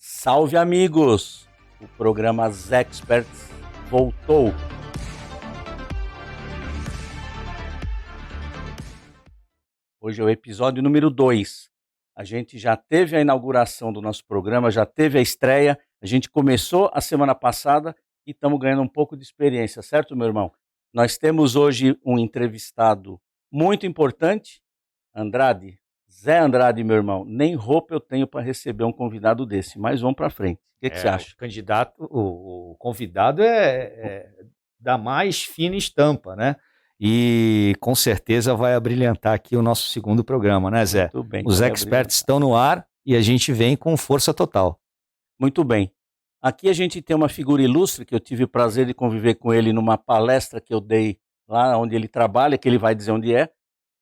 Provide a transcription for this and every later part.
Salve, amigos! O programa Zexperts voltou. Hoje é o episódio número 2. A gente já teve a inauguração do nosso programa, já teve a estreia. A gente começou a semana passada e estamos ganhando um pouco de experiência, certo, meu irmão? Nós temos hoje um entrevistado muito importante, Andrade. Zé Andrade, meu irmão, nem roupa eu tenho para receber um convidado desse, mas vamos para frente. O que você acha? O convidado é da mais fina estampa, né? E com certeza vai abrilhantar aqui o nosso segundo programa, né, Zé? Muito bem. Os experts estão no ar e a gente vem com força total. Muito bem. Aqui a gente tem uma figura ilustre que eu tive o prazer de conviver com ele numa palestra que eu dei lá onde ele trabalha, que ele vai dizer onde é,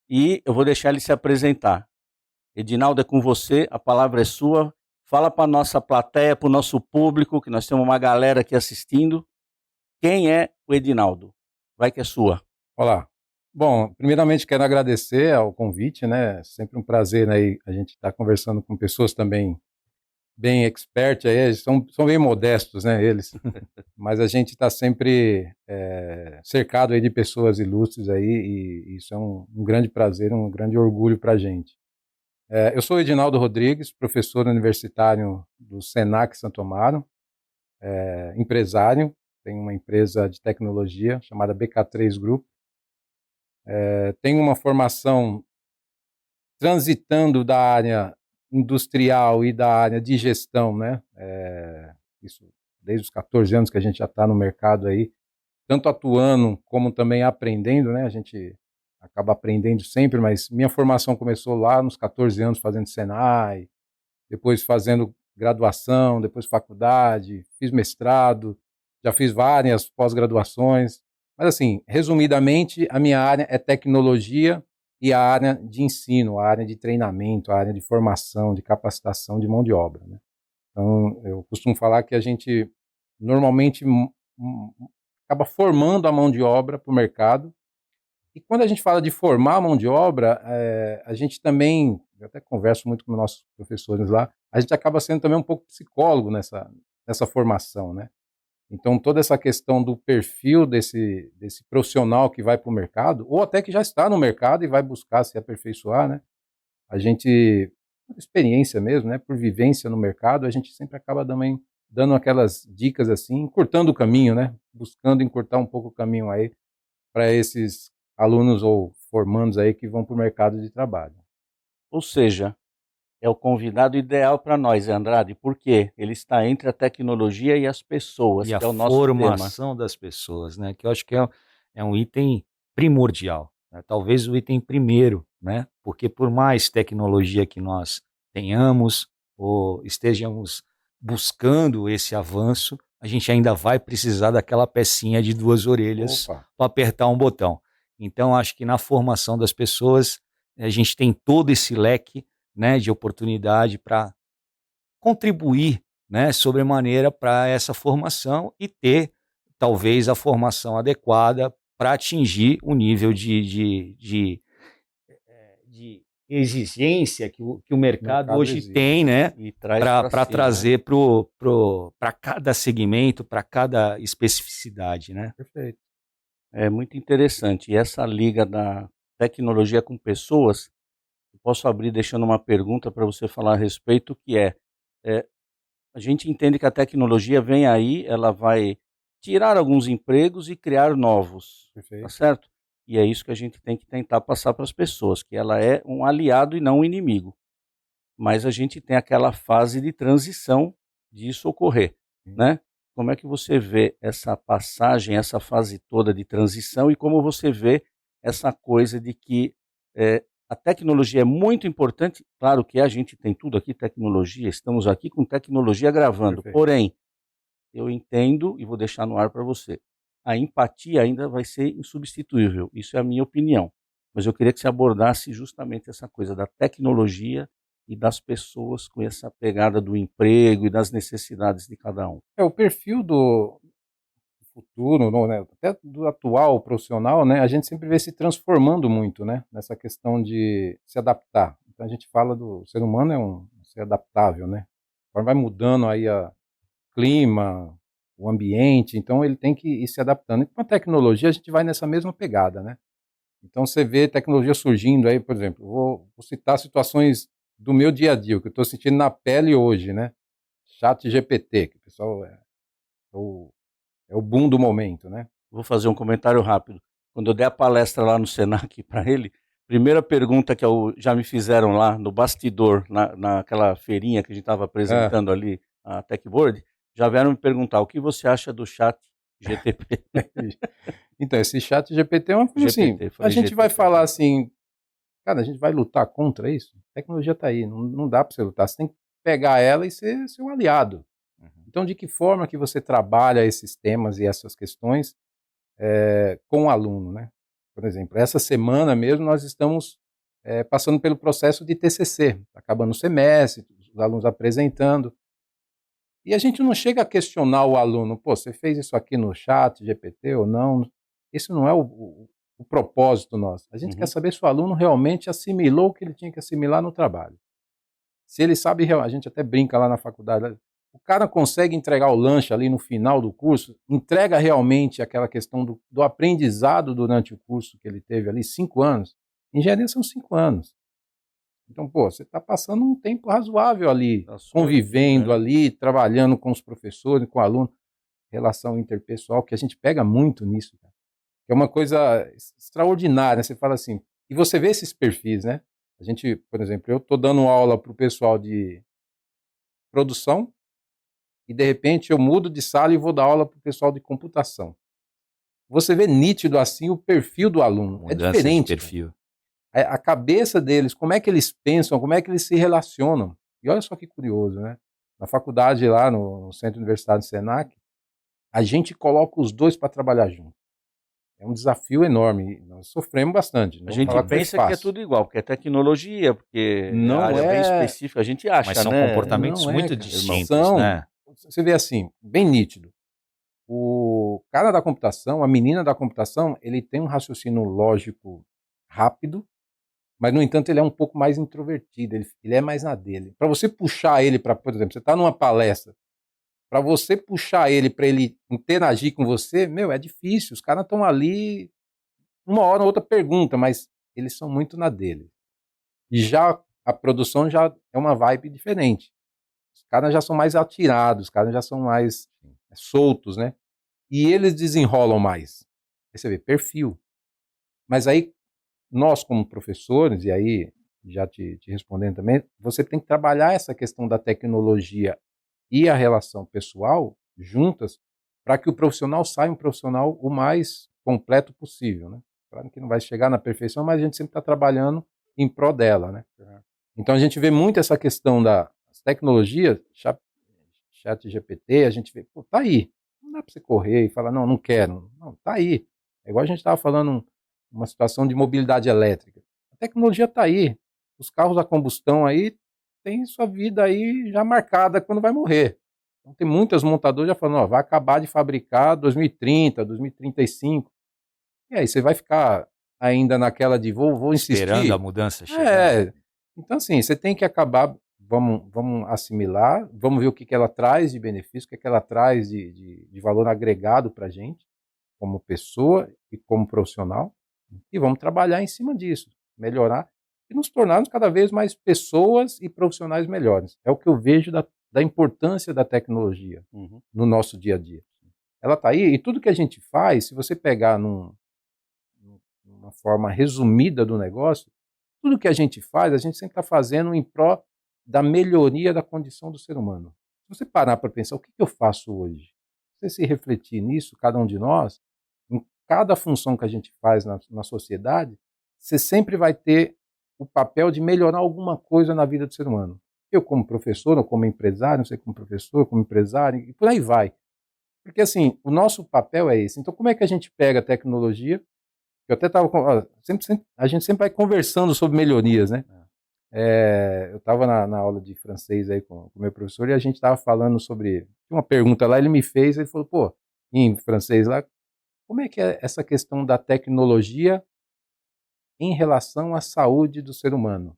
e eu vou deixar ele se apresentar. Edinaldo, é com você, a palavra é sua. Fala para a nossa plateia, para o nosso público, que nós temos uma galera aqui assistindo. Quem é o Edinaldo? Vai que é sua. Olá. Bom, primeiramente quero agradecer ao convite, né? Sempre um prazer aí a gente estar conversando com pessoas também bem expert aí, são bem modestos, né, eles. Mas a gente está sempre cercado aí de pessoas ilustres aí e isso é um grande prazer, um grande orgulho para a gente. Eu sou Edinaldo Rodrigues, professor universitário do Senac Santo Amaro, empresário, tenho uma empresa de tecnologia chamada BK3 Group. Tenho uma formação transitando da área industrial e da área de gestão, né? Isso desde os 14 anos que a gente já está no mercado aí, tanto atuando como também aprendendo, né? A gente acaba aprendendo sempre, mas minha formação começou lá nos 14 anos fazendo Senai, depois fazendo graduação, depois faculdade, fiz mestrado, já fiz várias pós-graduações. Mas assim, resumidamente, a minha área é tecnologia e a área de ensino, a área de treinamento, a área de formação, de capacitação de mão de obra, né? Então, eu costumo falar que a gente normalmente acaba formando a mão de obra para o mercado. E quando a gente fala de formar a mão de obra, a gente também, eu até converso muito com nossos professores lá, a gente acaba sendo também um pouco psicólogo nessa formação, né? Então, toda essa questão do perfil desse profissional que vai para o mercado, ou até que já está no mercado e vai buscar se aperfeiçoar, né? A gente, por experiência mesmo, né? Por vivência no mercado, a gente sempre acaba também dando aquelas dicas assim, encurtando o caminho, né? Buscando encurtar um pouco o caminho aí para esses alunos ou formandos aí que vão para o mercado de trabalho. Ou seja, é o convidado ideal para nós, Andrade, porque ele está entre a tecnologia e as pessoas, e que é o nosso formação tema. das pessoas, né? Que eu acho que é um item primordial, né? Talvez o item primeiro, né? Porque por mais tecnologia que nós tenhamos ou estejamos buscando esse avanço, a gente ainda vai precisar daquela pecinha de duas orelhas para apertar um botão. Então, acho que na formação das pessoas, a gente tem todo esse leque, né, de oportunidade para contribuir, né, sobremaneira para essa formação e ter, talvez, a formação adequada para atingir o nível de exigência que o mercado hoje exige, tem, né, E traz para si, trazer para cada segmento, para cada especificidade, né? Perfeito. É muito interessante. E essa liga da tecnologia com pessoas, eu posso abrir deixando uma pergunta para você falar a respeito, que a gente entende que a tecnologia vem aí, ela vai tirar alguns empregos e criar novos, Perfeito. tá certo? E é isso que a gente tem que tentar passar para as pessoas, que ela é um aliado e não um inimigo. Mas a gente tem aquela fase de transição disso ocorrer, né? Como é que você vê essa passagem, essa fase toda de transição e como você vê essa coisa de que a tecnologia é muito importante? Claro que a gente tem tudo aqui, tecnologia, estamos aqui com tecnologia gravando, Perfeito. porém, eu entendo e vou deixar no ar para você, a empatia ainda vai ser insubstituível, isso é a minha opinião, mas eu queria que você abordasse justamente essa coisa da tecnologia e das pessoas com essa pegada do emprego e das necessidades de cada um. O perfil do futuro, né, até do atual profissional, né, a gente sempre vê se transformando muito, né, nessa questão de se adaptar. Então a gente fala do ser humano é um ser adaptável, né, vai mudando aí o clima, o ambiente, então ele tem que ir se adaptando. E com a tecnologia a gente vai nessa mesma pegada, né? Então você vê tecnologia surgindo aí, por exemplo, vou citar situações do meu dia a dia, o que eu estou sentindo na pele hoje, né? Chat GPT, que o pessoal é o boom do momento, né? Vou fazer um comentário rápido. Quando eu dei a palestra lá no Senac para ele, primeira pergunta que já me fizeram lá no bastidor, naquela feirinha que a gente estava apresentando ali, a Techboard, já vieram me perguntar o que você acha do chat GTP. Então, esse chat GPT é uma coisa assim, a gente vai falar assim, cara, a gente vai lutar contra isso? A tecnologia está aí, não dá para você lutar, você tem que pegar ela e ser um aliado. Então, de que forma que você trabalha esses temas e essas questões com o aluno, né? Por exemplo, essa semana mesmo nós estamos passando pelo processo de TCC, acabando o semestre, os alunos apresentando, e a gente não chega a questionar o aluno, pô, você fez isso aqui no chat GPT ou não? Isso não é o propósito nosso. A gente quer saber se o aluno realmente assimilou o que ele tinha que assimilar no trabalho. Se ele sabe, a gente até brinca lá na faculdade, o cara consegue entregar o lanche ali no final do curso, entrega realmente aquela questão do aprendizado durante o curso que ele teve ali, 5 anos. Engenharia são 5 anos. Então, pô, você está passando um tempo razoável ali, convivendo ali, trabalhando com os professores, com o aluno, relação interpessoal, que a gente pega muito nisso, cara. Que é uma coisa extraordinária. Você fala assim, e você vê esses perfis, né? A gente, por exemplo, eu estou dando aula para o pessoal de produção e, de repente, eu mudo de sala e vou dar aula para o pessoal de computação. Você vê nítido assim o perfil do aluno. Mudança é diferente. De perfil. A cabeça deles, como é que eles pensam, como é que eles se relacionam. E olha só que curioso, né? Na faculdade lá, no Centro Universitário de Senac, a gente coloca os dois para trabalhar junto. É um desafio enorme. Nós sofremos bastante. A gente pensa que é tudo igual, porque é tecnologia, porque não é área bem específica. A gente acha, mas são né? comportamentos muito distintos, né? Você vê assim, bem nítido. O cara da computação, a menina da computação, ele tem um raciocínio lógico rápido, mas, no entanto, ele é um pouco mais introvertido, ele é mais na dele. Para você puxar ele para, por exemplo, você está numa palestra, para você puxar ele para ele interagir com você, é difícil. Os caras estão ali, uma hora ou outra pergunta, mas eles são muito na dele. E já a produção já é uma vibe diferente. Os caras já são mais atirados, os caras já são mais soltos, né? E eles desenrolam mais. Aí você vê, perfil. Mas aí, nós como professores, e aí já te respondendo também, você tem que trabalhar essa questão da tecnologia e a relação pessoal juntas para que o profissional saia um profissional o mais completo possível, né? Claro que não vai chegar na perfeição, mas a gente sempre está trabalhando em prol dela, né? Então a gente vê muito essa questão das tecnologias, chat GPT, a gente vê, pô, tá aí, não dá para você correr e falar, não quero, não, tá aí. É igual a gente estava falando uma situação de mobilidade elétrica. A tecnologia está aí, os carros a combustão aí tem sua vida aí já marcada quando vai morrer. Então, tem muitas montadoras já falando, vai acabar de fabricar 2030, 2035. E aí você vai ficar ainda naquela de vou insistir. Esperando a mudança chegar. Então, assim, você tem que acabar, vamos assimilar, vamos ver o que ela traz de benefício, o que ela traz de valor agregado para a gente, como pessoa e como profissional, e vamos trabalhar em cima disso, melhorar e nos tornarmos cada vez mais pessoas e profissionais melhores. É o que eu vejo da importância da tecnologia no nosso dia a dia. Ela está aí e tudo que a gente faz, se você pegar numa forma resumida do negócio, tudo que a gente faz, a gente sempre está fazendo em prol da melhoria da condição do ser humano. Se você parar para pensar, o que eu faço hoje? Se você se refletir nisso, cada um de nós, em cada função que a gente faz na sociedade, você sempre vai ter o papel de melhorar alguma coisa na vida do ser humano. Eu como professor, ou como empresário, não sei como professor, como empresário, e por aí vai. Porque assim, o nosso papel é esse. Então como é que a gente pega a tecnologia? Eu até estava, a gente sempre vai conversando sobre melhorias, né? Eu estava na aula de francês aí com o meu professor e a gente estava falando sobre uma pergunta lá, ele me fez, ele falou, pô, em francês lá, como é que é essa questão da tecnologia em relação à saúde do ser humano?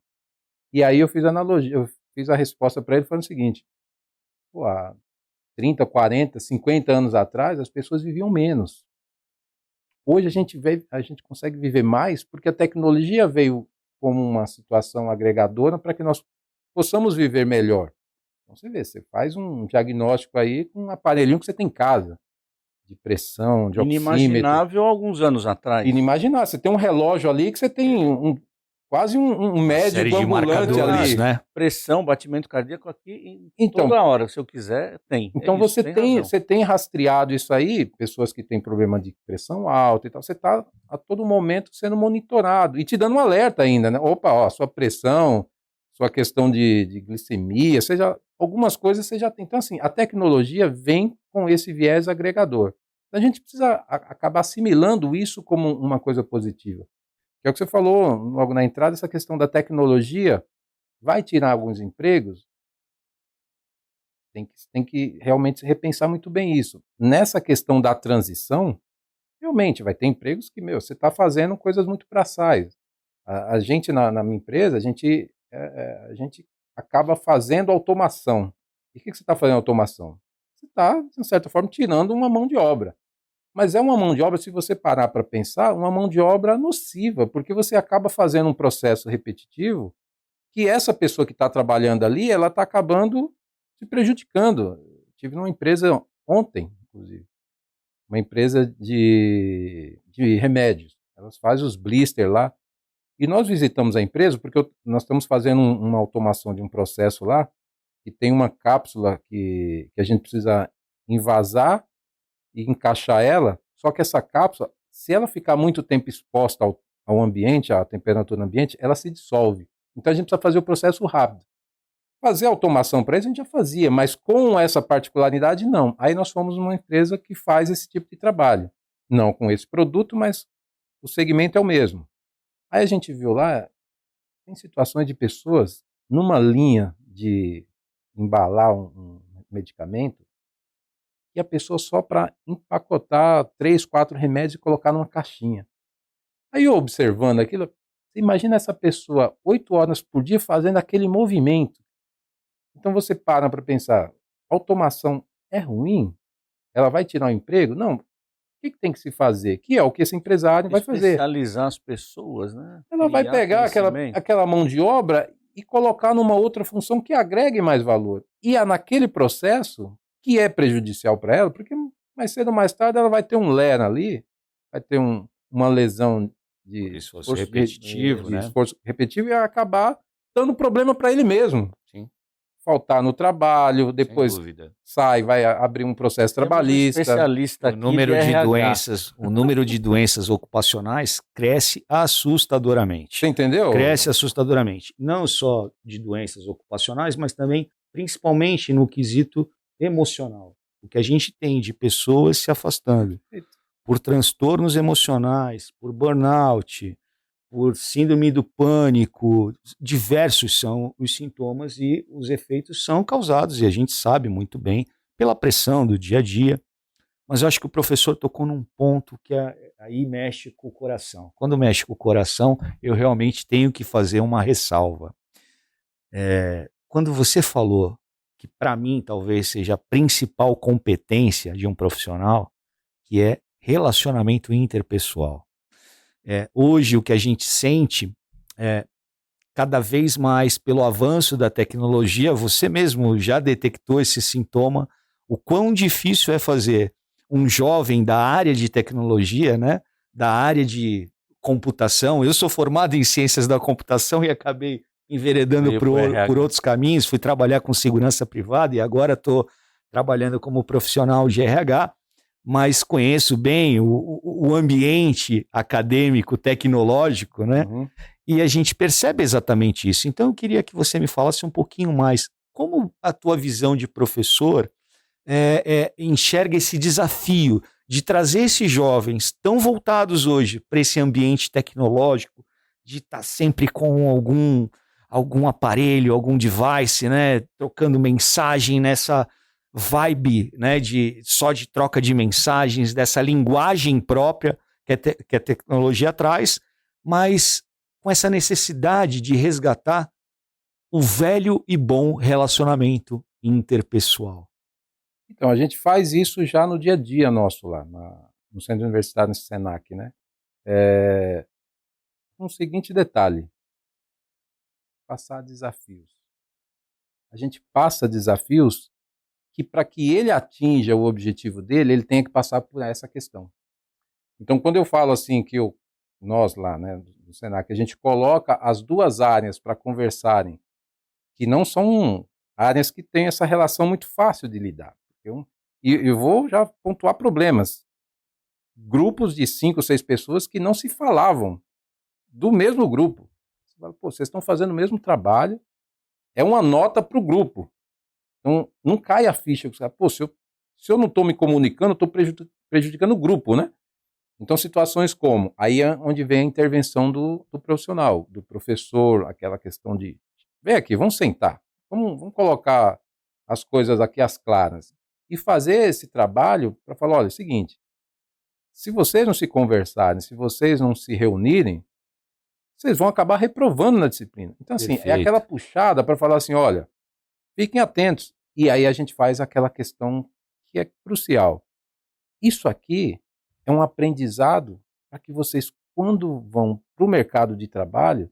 E aí eu fiz a analogia, eu fiz a resposta para ele falando o seguinte, Pô, há 30, 40, 50 anos atrás, as pessoas viviam menos. Hoje a gente consegue viver mais porque a tecnologia veio como uma situação agregadora para que nós possamos viver melhor. Então você faz um diagnóstico aí com um aparelhinho que você tem em casa, de pressão, de oxímetro. Inimaginável alguns anos atrás. Inimaginável. Você tem um relógio ali que você tem quase um médico ambulante ali. Né? Pressão, batimento cardíaco aqui, toda hora, se eu quiser, tem. Então você tem rastreado isso aí, pessoas que têm problema de pressão alta e tal, você está a todo momento sendo monitorado e te dando um alerta ainda, né? Opa, ó, sua pressão, sua questão de glicemia, algumas coisas você já tem. Então, assim, a tecnologia vem com esse viés agregador. A gente precisa acabar assimilando isso como uma coisa positiva. Que é o que você falou logo na entrada, essa questão da tecnologia vai tirar alguns empregos. Tem que realmente repensar muito bem isso. Nessa questão da transição, realmente vai ter empregos que, você está fazendo coisas muito braçais. A gente, na minha empresa, a gente acaba fazendo automação. E o que você está fazendo automação? Você está, de certa forma, tirando uma mão de obra. Mas é uma mão de obra, se você parar para pensar, uma mão de obra nociva, porque você acaba fazendo um processo repetitivo que essa pessoa que está trabalhando ali, ela está acabando se prejudicando. Tive numa empresa ontem, inclusive, uma empresa de remédios. Elas fazem os blister lá. E nós visitamos a empresa porque nós estamos fazendo uma automação de um processo lá que tem uma cápsula que a gente precisa envasar e encaixar ela, só que essa cápsula, se ela ficar muito tempo exposta ao ambiente, à temperatura do ambiente, ela se dissolve. Então a gente precisa fazer o processo rápido. Fazer automação para isso a gente já fazia, mas com essa particularidade não. Aí nós fomos uma empresa que faz esse tipo de trabalho. Não com esse produto, mas o segmento é o mesmo. Aí a gente viu lá, tem situações de pessoas numa linha de embalar um medicamento, e a pessoa só para empacotar 3, 4 remédios e colocar numa caixinha. Aí eu observando aquilo, você imagina essa pessoa 8 horas por dia fazendo aquele movimento. Então você para pensar, automação é ruim? Ela vai tirar o emprego? Não. O que tem que se fazer? Que é o que esse empresário vai fazer. Especializar as pessoas, né? Ela vai pegar aquela mão de obra e colocar numa outra função que agregue mais valor. E naquele processo que é prejudicial para ela, porque mais cedo ou mais tarde ela vai ter um LER ali, vai ter uma lesão de esforço repetitivo, né? Esforço repetitivo e vai acabar dando problema para ele mesmo. Sim. Faltar no trabalho, depois sai, vai abrir um processo trabalhista. Especialista o número de doenças ocupacionais cresce assustadoramente. Você entendeu? Cresce assustadoramente. Não só de doenças ocupacionais, mas também, principalmente no quesito emocional. O que a gente tem de pessoas se afastando por transtornos emocionais, por burnout, por síndrome do pânico, diversos são os sintomas e os efeitos são causados, e a gente sabe muito bem, pela pressão do dia a dia. Mas eu acho que o professor tocou num ponto que aí mexe com o coração. Quando mexe com o coração, eu realmente tenho que fazer uma ressalva. Quando você falou que para mim talvez seja a principal competência de um profissional, que é relacionamento interpessoal. Hoje o que a gente sente cada vez mais pelo avanço da tecnologia, você mesmo já detectou esse sintoma, o quão difícil é fazer um jovem da área de tecnologia, né, da área de computação. Eu sou formado em ciências da computação e acabei enveredando por outros caminhos, fui trabalhar com segurança privada e agora estou trabalhando como profissional de RH, mas conheço bem o ambiente acadêmico, tecnológico, né? Uhum. E a gente percebe exatamente isso. Então eu queria que você me falasse um pouquinho mais, como a tua visão de professor enxerga esse desafio de trazer esses jovens tão voltados hoje para esse ambiente tecnológico, de estar sempre com algum aparelho, algum device, né, trocando mensagem nessa vibe, né, só de troca de mensagens, dessa linguagem própria que a tecnologia traz, mas com essa necessidade de resgatar o velho e bom relacionamento interpessoal? Então, a gente faz isso já no dia a dia nosso lá, no Centro Universitário, no Senac, né? Um seguinte detalhe, passar desafios. A gente passa desafios que, para que ele atinja o objetivo dele, ele tem que passar por essa questão. Então, quando eu falo assim que nós lá, né, do Senac, a gente coloca as duas áreas para conversarem, que não são áreas que têm essa relação muito fácil de lidar. E eu vou já pontuar problemas. Grupos de 5, 6 pessoas que não se falavam do mesmo grupo. Você fala, pô, vocês estão fazendo o mesmo trabalho, é uma nota para o grupo. Então, não cai a ficha. Pô, se eu não estou me comunicando, eu estou prejudicando o grupo, né? Então, situações como, aí é onde vem a intervenção do profissional, do professor, aquela questão de, vem aqui, vamos sentar, vamos colocar as coisas aqui às claras e fazer esse trabalho para falar, olha, é o seguinte, se vocês não se conversarem, se vocês não se reunirem, vocês vão acabar reprovando na disciplina. Então, assim, Perfeito. é aquela puxada para falar assim, olha, fiquem atentos. E aí a gente faz aquela questão que é crucial. Isso aqui é um aprendizado para que vocês, quando vão para o mercado de trabalho,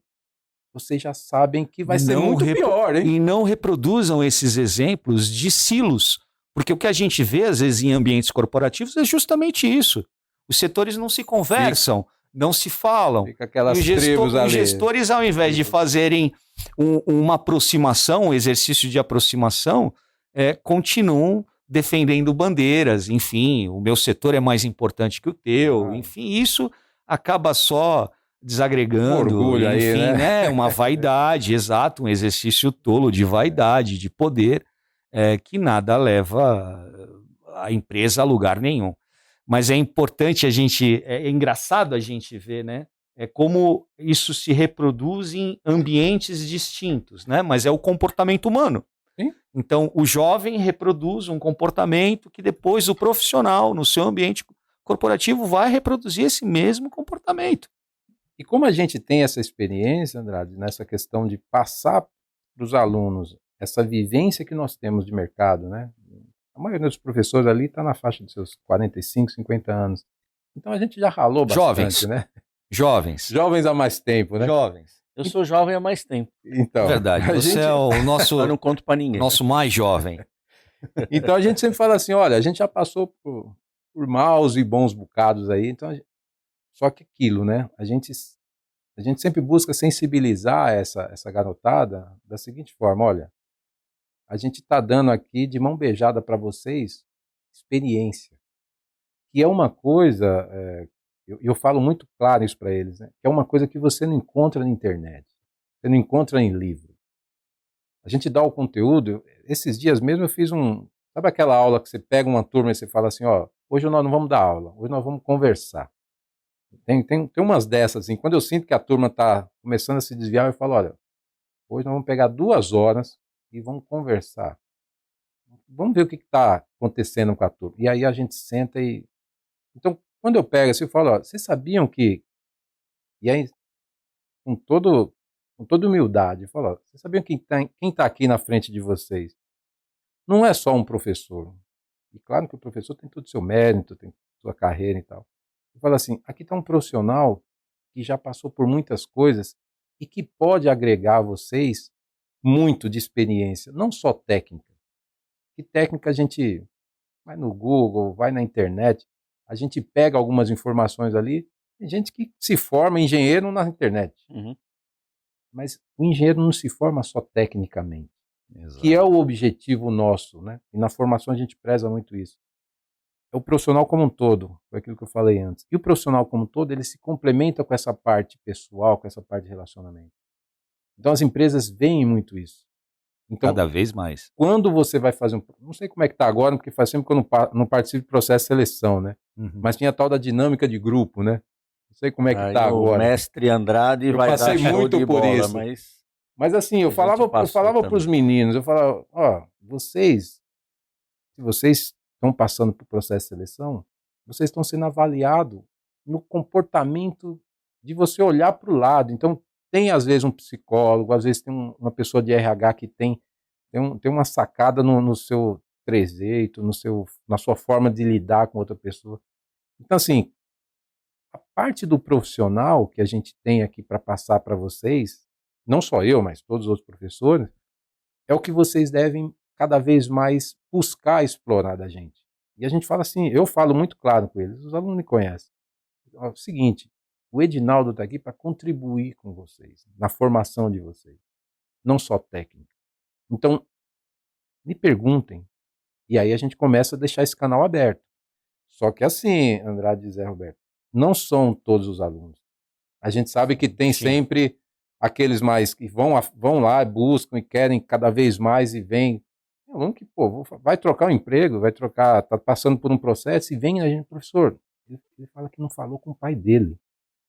vocês já sabem que vai ser muito pior, hein? E não reproduzam esses exemplos de silos. Porque o que a gente vê, às vezes, em ambientes corporativos é justamente isso. Os setores não se conversam, não se falam. Fica aquelas Os gestores, ao invés de fazerem uma aproximação, um exercício de aproximação, continuam defendendo bandeiras, enfim, o meu setor é mais importante que o teu, enfim, isso acaba só desagregando, orgulho enfim, aí, né? Uma vaidade, exato, um exercício tolo de vaidade, de poder, que nada leva a empresa a lugar nenhum. Mas é importante é engraçado a gente ver, né? Como isso se reproduz em ambientes distintos, né? Mas é o comportamento humano. Sim. Então, o jovem reproduz um comportamento que depois o profissional, no seu ambiente corporativo, vai reproduzir esse mesmo comportamento. E como a gente tem essa experiência, Andrade, nessa questão de passar para os alunos essa vivência que nós temos de mercado, né? A maioria dos professores ali está na faixa dos seus 45, 50 anos. Então a gente já ralou bastante, Jovens, né? Jovens há mais tempo, né? Jovens. Eu sou jovem há mais tempo. Então, verdade, você é o nosso, eu não conto para ninguém. Nosso mais jovem. Então a gente sempre fala assim, olha, a gente já passou por maus e bons bocados aí, então só que aquilo, né? A gente sempre busca sensibilizar essa garotada da seguinte forma, olha, a gente está dando aqui de mão beijada para vocês experiência, que é uma coisa, eu falo muito claro isso para eles, né? Que é uma coisa que você não encontra na internet, você não encontra em livro. A gente dá o conteúdo, esses dias mesmo eu fiz sabe aquela aula que você pega uma turma e você fala assim, ó, hoje nós não vamos dar aula, hoje nós vamos conversar. Tem umas dessas, assim, quando eu sinto que a turma está começando a se desviar, eu falo, olha, hoje nós vamos pegar 2 horas e vamos conversar. Vamos ver o que está acontecendo com a turma. E aí a gente senta e... Então, quando eu pego assim, eu falo, ó, vocês sabiam que... E aí, com toda humildade, eu falo, ó, vocês sabiam que quem tá aqui na frente de vocês não é só um professor. E claro que o professor tem todo o seu mérito, tem sua carreira e tal. Eu falo assim, aqui está um profissional que já passou por muitas coisas e que pode agregar a vocês muito de experiência, não só técnica. Que técnica a gente vai no Google, vai na internet, a gente pega algumas informações ali, tem gente que se forma engenheiro na internet. Uhum. Mas o engenheiro não se forma só tecnicamente, Exato. que é o objetivo nosso, né? E na formação a gente preza muito isso. É o profissional como um todo, foi aquilo que eu falei antes. E o profissional como um todo, ele se complementa com essa parte pessoal, com essa parte de relacionamento. Então as empresas veem muito isso. Então, cada vez mais. Quando você vai fazer não sei como é que está agora, porque faz tempo que eu não participo do processo de seleção, né? Uhum. Mas tinha a tal da dinâmica de grupo, né? Não sei como é que está agora. O mestre Andrade vai dar show muito de por bola, isso. Mas assim, eu falava para os meninos, eu falava, ó, se vocês estão passando por processo de seleção, vocês estão sendo avaliados no comportamento de você olhar para o lado. Então, tem às vezes um psicólogo, às vezes tem uma pessoa de RH que tem tem uma sacada no seu trejeito, na sua forma de lidar com outra pessoa. Então, assim, a parte do profissional que a gente tem aqui para passar para vocês, não só eu, mas todos os outros professores, é o que vocês devem cada vez mais buscar explorar da gente. E a gente fala assim, eu falo muito claro com eles, os alunos me conhecem. É o seguinte, o Edinaldo está aqui para contribuir com vocês, na formação de vocês, não só técnica. Então, me perguntem, e aí a gente começa a deixar esse canal aberto. Só que assim, Andrade e Zé Roberto, não são todos os alunos. A gente sabe que tem sempre aqueles mais que vão lá, buscam e querem cada vez mais e vêm. Tem aluno que, pô, vai trocar um emprego, tá passando por um processo e vem a gente, professor, ele fala que não falou com o pai dele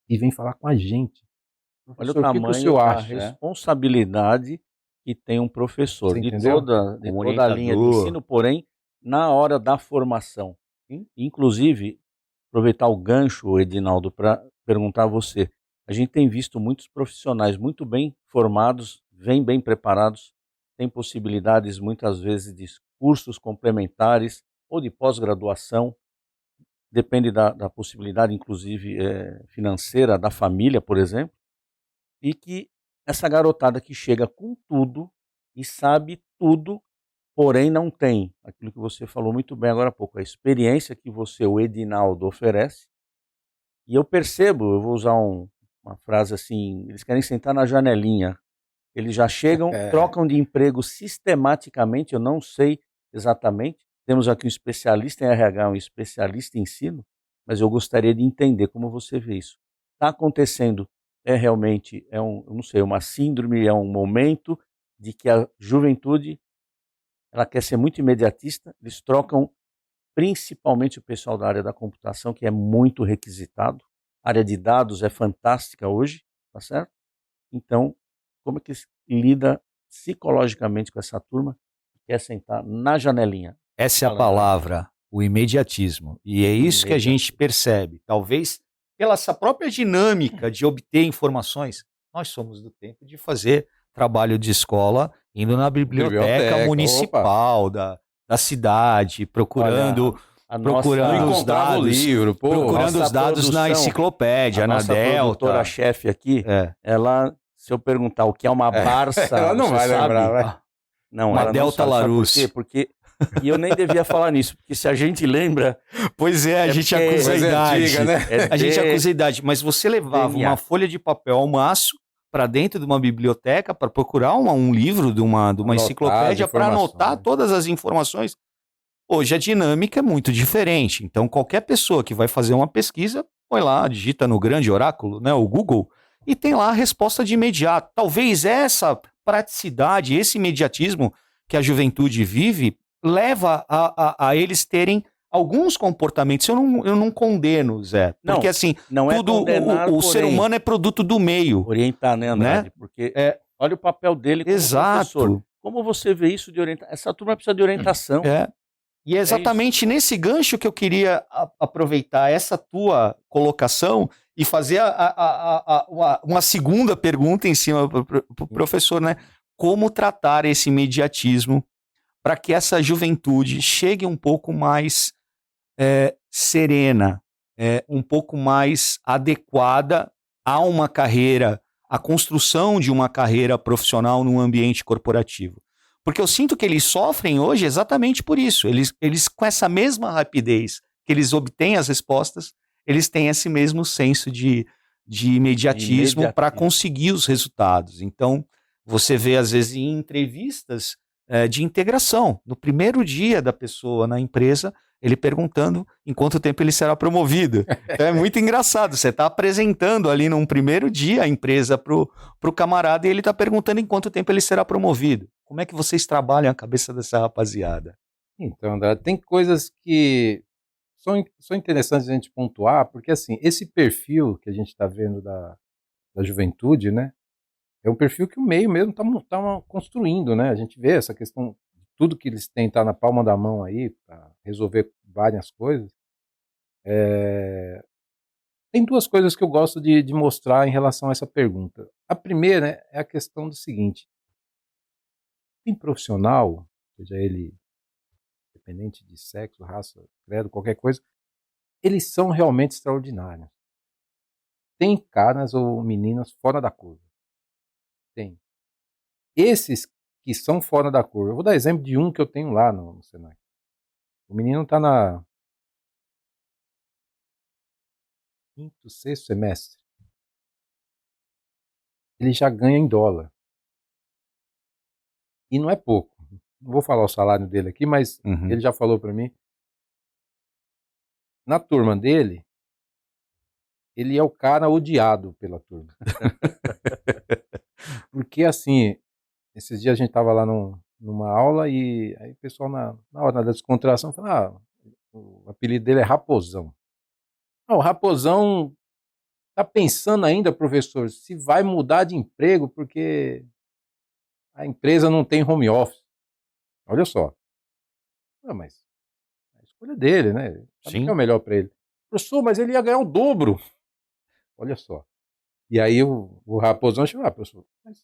e vem falar com a gente. Olha o Professor, o que o tamanho senhor da acha? responsabilidade que tem um professor Você de entendeu? toda a linha de orientador. ensino, porém, na hora da formação. Inclusive, aproveitar o gancho, Edinaldo, para perguntar a você. A gente tem visto muitos profissionais muito bem formados, vêm bem preparados, têm possibilidades muitas vezes de cursos complementares ou de pós-graduação, depende da possibilidade, inclusive financeira da família, por exemplo, e que essa garotada que chega com tudo e sabe tudo, porém não tem aquilo que você falou muito bem agora há pouco, a experiência que você, o Edinaldo, oferece. E eu percebo, eu vou usar uma frase assim, eles querem sentar na janelinha. Eles já chegam, trocam de emprego sistematicamente, eu não sei exatamente. Temos aqui um especialista em RH, um especialista em ensino, mas eu gostaria de entender como você vê isso. Está acontecendo, realmente, eu não sei, uma síndrome, é um momento de que a juventude ela quer ser muito imediatista, eles trocam principalmente o pessoal da área da computação, que é muito requisitado. A área de dados é fantástica hoje, tá certo? Então, como é que se lida psicologicamente com essa turma que quer sentar na janelinha? Essa é a palavra, o imediatismo. E é isso que a gente percebe. Talvez pela essa própria dinâmica de obter informações, nós somos do tempo de fazer trabalho de escola indo na biblioteca municipal da cidade, procurando os dados, procurando os dados na enciclopédia, na Delta. A produtora-chefe aqui, ela, se eu perguntar o que é uma Barça, ela não vai lembrar, não, uma ela Delta não sabe. Larus. Sabe por quê? E eu nem devia falar nisso, porque se a gente lembra... Pois é, a gente acusa a idade. Antiga, né? A gente acusa a idade, mas você levava uma folha de papel ao maço para dentro de uma biblioteca para procurar um livro de uma enciclopédia para anotar todas as informações. Hoje a dinâmica é muito diferente, então qualquer pessoa que vai fazer uma pesquisa, põe lá, digita no grande oráculo, né, o Google, e tem lá a resposta de imediato. Talvez essa praticidade, esse imediatismo que a juventude vive, leva a eles terem alguns comportamentos. Eu não condeno, Zé. Porque assim, não tudo, o ser humano é produto do meio. Orientar, né, Andrade? Né? Porque olha o papel dele como professor. Como você vê isso de orientação? Essa turma precisa de orientação. E é exatamente nesse gancho que eu queria aproveitar essa tua colocação e fazer uma segunda pergunta em cima para o professor, né? Como tratar esse imediatismo para que essa juventude chegue um pouco mais serena, um pouco mais adequada a uma carreira, a construção de uma carreira profissional num ambiente corporativo. Porque eu sinto que eles sofrem hoje exatamente por isso. Eles com essa mesma rapidez que eles obtêm as respostas, eles têm esse mesmo senso de imediatismo para conseguir os resultados. Então, você vê, às vezes, em entrevistas de integração, no primeiro dia da pessoa na empresa, ele perguntando em quanto tempo ele será promovido. Então é muito engraçado, você está apresentando ali num primeiro dia a empresa para o camarada e ele está perguntando em quanto tempo ele será promovido. Como é que vocês trabalham a cabeça dessa rapaziada? Então, André, tem coisas que são interessantes a gente pontuar, porque assim, esse perfil que a gente está vendo da juventude, né, é um perfil que o meio mesmo está construindo, né? A gente vê essa questão, tudo que eles têm tá na palma da mão aí para resolver várias coisas. Tem duas coisas que eu gosto de mostrar em relação a essa pergunta. A primeira é a questão do seguinte: Tem profissional, seja ele independente de sexo, raça, credo, qualquer coisa, eles são realmente extraordinários. Tem caras ou meninas fora da curva. Tem. Esses que são fora da curva, eu vou dar exemplo de um que eu tenho lá no Senac. O menino está na quinto, sexto semestre. Ele já ganha em dólar. E não é pouco. Não vou falar o salário dele aqui, mas ele já falou para mim. Na turma dele, ele é o cara odiado pela turma. Porque assim, esses dias a gente estava lá numa aula e aí o pessoal na hora da descontração falou, o apelido dele é Raposão. O Raposão tá pensando ainda, professor, se vai mudar de emprego porque a empresa não tem home office. Olha só. Mas a escolha dele, né? Sabe o que é o melhor para ele. Professor, mas ele ia ganhar o dobro. Olha só. E aí o Raposão chegou, professor, mas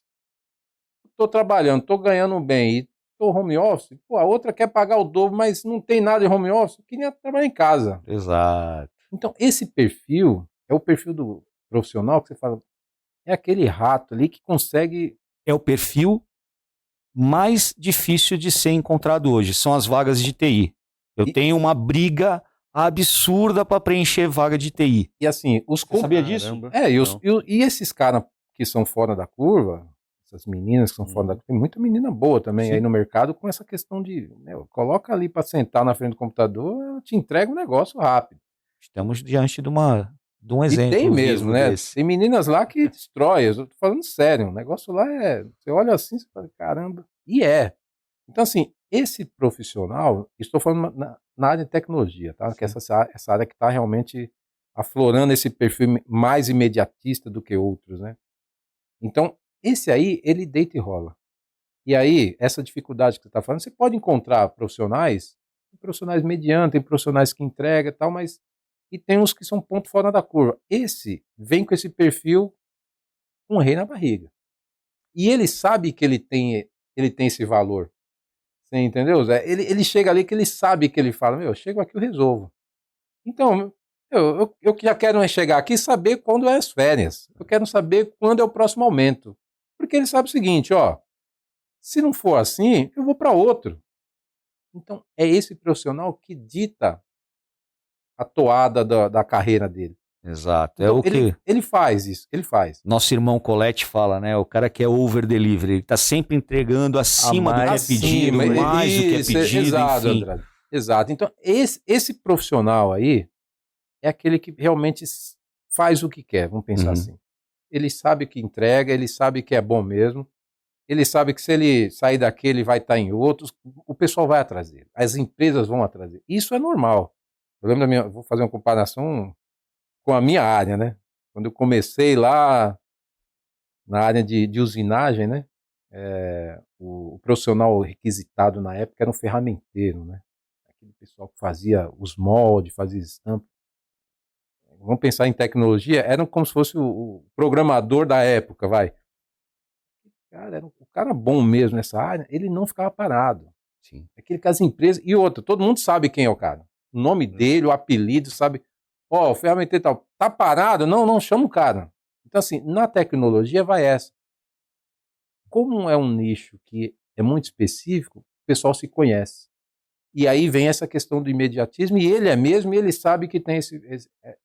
estou trabalhando, estou ganhando bem e estou home office, pô, a outra quer pagar o dobro, mas não tem nada em home office, eu queria trabalhar em casa. Exato. Então, esse perfil é o perfil do profissional que você fala, é aquele rato ali que consegue... É o perfil mais difícil de ser encontrado hoje, são as vagas de TI. Eu tenho uma briga absurda para preencher vaga de TI. E assim, Você sabia disso? E esses caras que são fora da curva, essas meninas que são fora da curva, tem muita menina boa também aí no mercado com essa questão de, coloca ali para sentar na frente do computador, ela te entrega um negócio rápido. Estamos diante de um exemplo. E tem mesmo, né? Desse. Tem meninas lá que destrói, eu tô falando sério, o negócio lá você olha assim, você fala, caramba, e é. Então assim, esse profissional, estou falando na área de tecnologia, tá? Que essa área que está realmente aflorando esse perfil mais imediatista do que outros, né? Então, esse aí, ele deita e rola. E aí, essa dificuldade que você está falando, você pode encontrar profissionais medianos, tem profissionais que entregam e tal, mas e tem uns que são ponto fora da curva. Esse vem com esse perfil com um rei na barriga. E ele sabe que ele tem esse valor. Você entendeu, Zé? Ele chega ali que ele sabe que ele fala, eu chego aqui, eu resolvo. Então, eu já quero chegar aqui e saber quando é as férias. Eu quero saber quando é o próximo aumento. Porque ele sabe o seguinte, se não for assim, eu vou para outro. Então, é esse profissional que dita a toada da carreira dele. Exato. Então, ele faz isso, ele faz. Nosso irmão Colette fala, né? O cara que é over delivery, ele tá sempre entregando acima do que é pedido, mais do que é pedido, exato, enfim. Andrade. Exato. Então, esse profissional aí é aquele que realmente faz o que quer, vamos pensar assim. Ele sabe que entrega, ele sabe que é bom mesmo, ele sabe que se ele sair daqui, ele vai estar em outros, o pessoal vai atrás dele, as empresas vão atrás dele. Isso é normal. Eu lembro vou fazer uma comparação com a minha área, né? Quando eu comecei lá na área de usinagem, né? O profissional requisitado na época era um ferramenteiro, né? Aquele pessoal que fazia os moldes, fazia estampa. Vamos pensar em tecnologia, era como se fosse o programador da época, vai. Cara, era um cara bom mesmo nessa área, ele não ficava parado. Sim. Aquele que as empresas... E outra, todo mundo sabe quem é o cara. O nome dele, o apelido, sabe? O ferramenteiro tal, tá parado? Não, chama o cara. Então, assim, na tecnologia vai essa. Como é um nicho que é muito específico, o pessoal se conhece. E aí vem essa questão do imediatismo, e ele é mesmo, e ele sabe que tem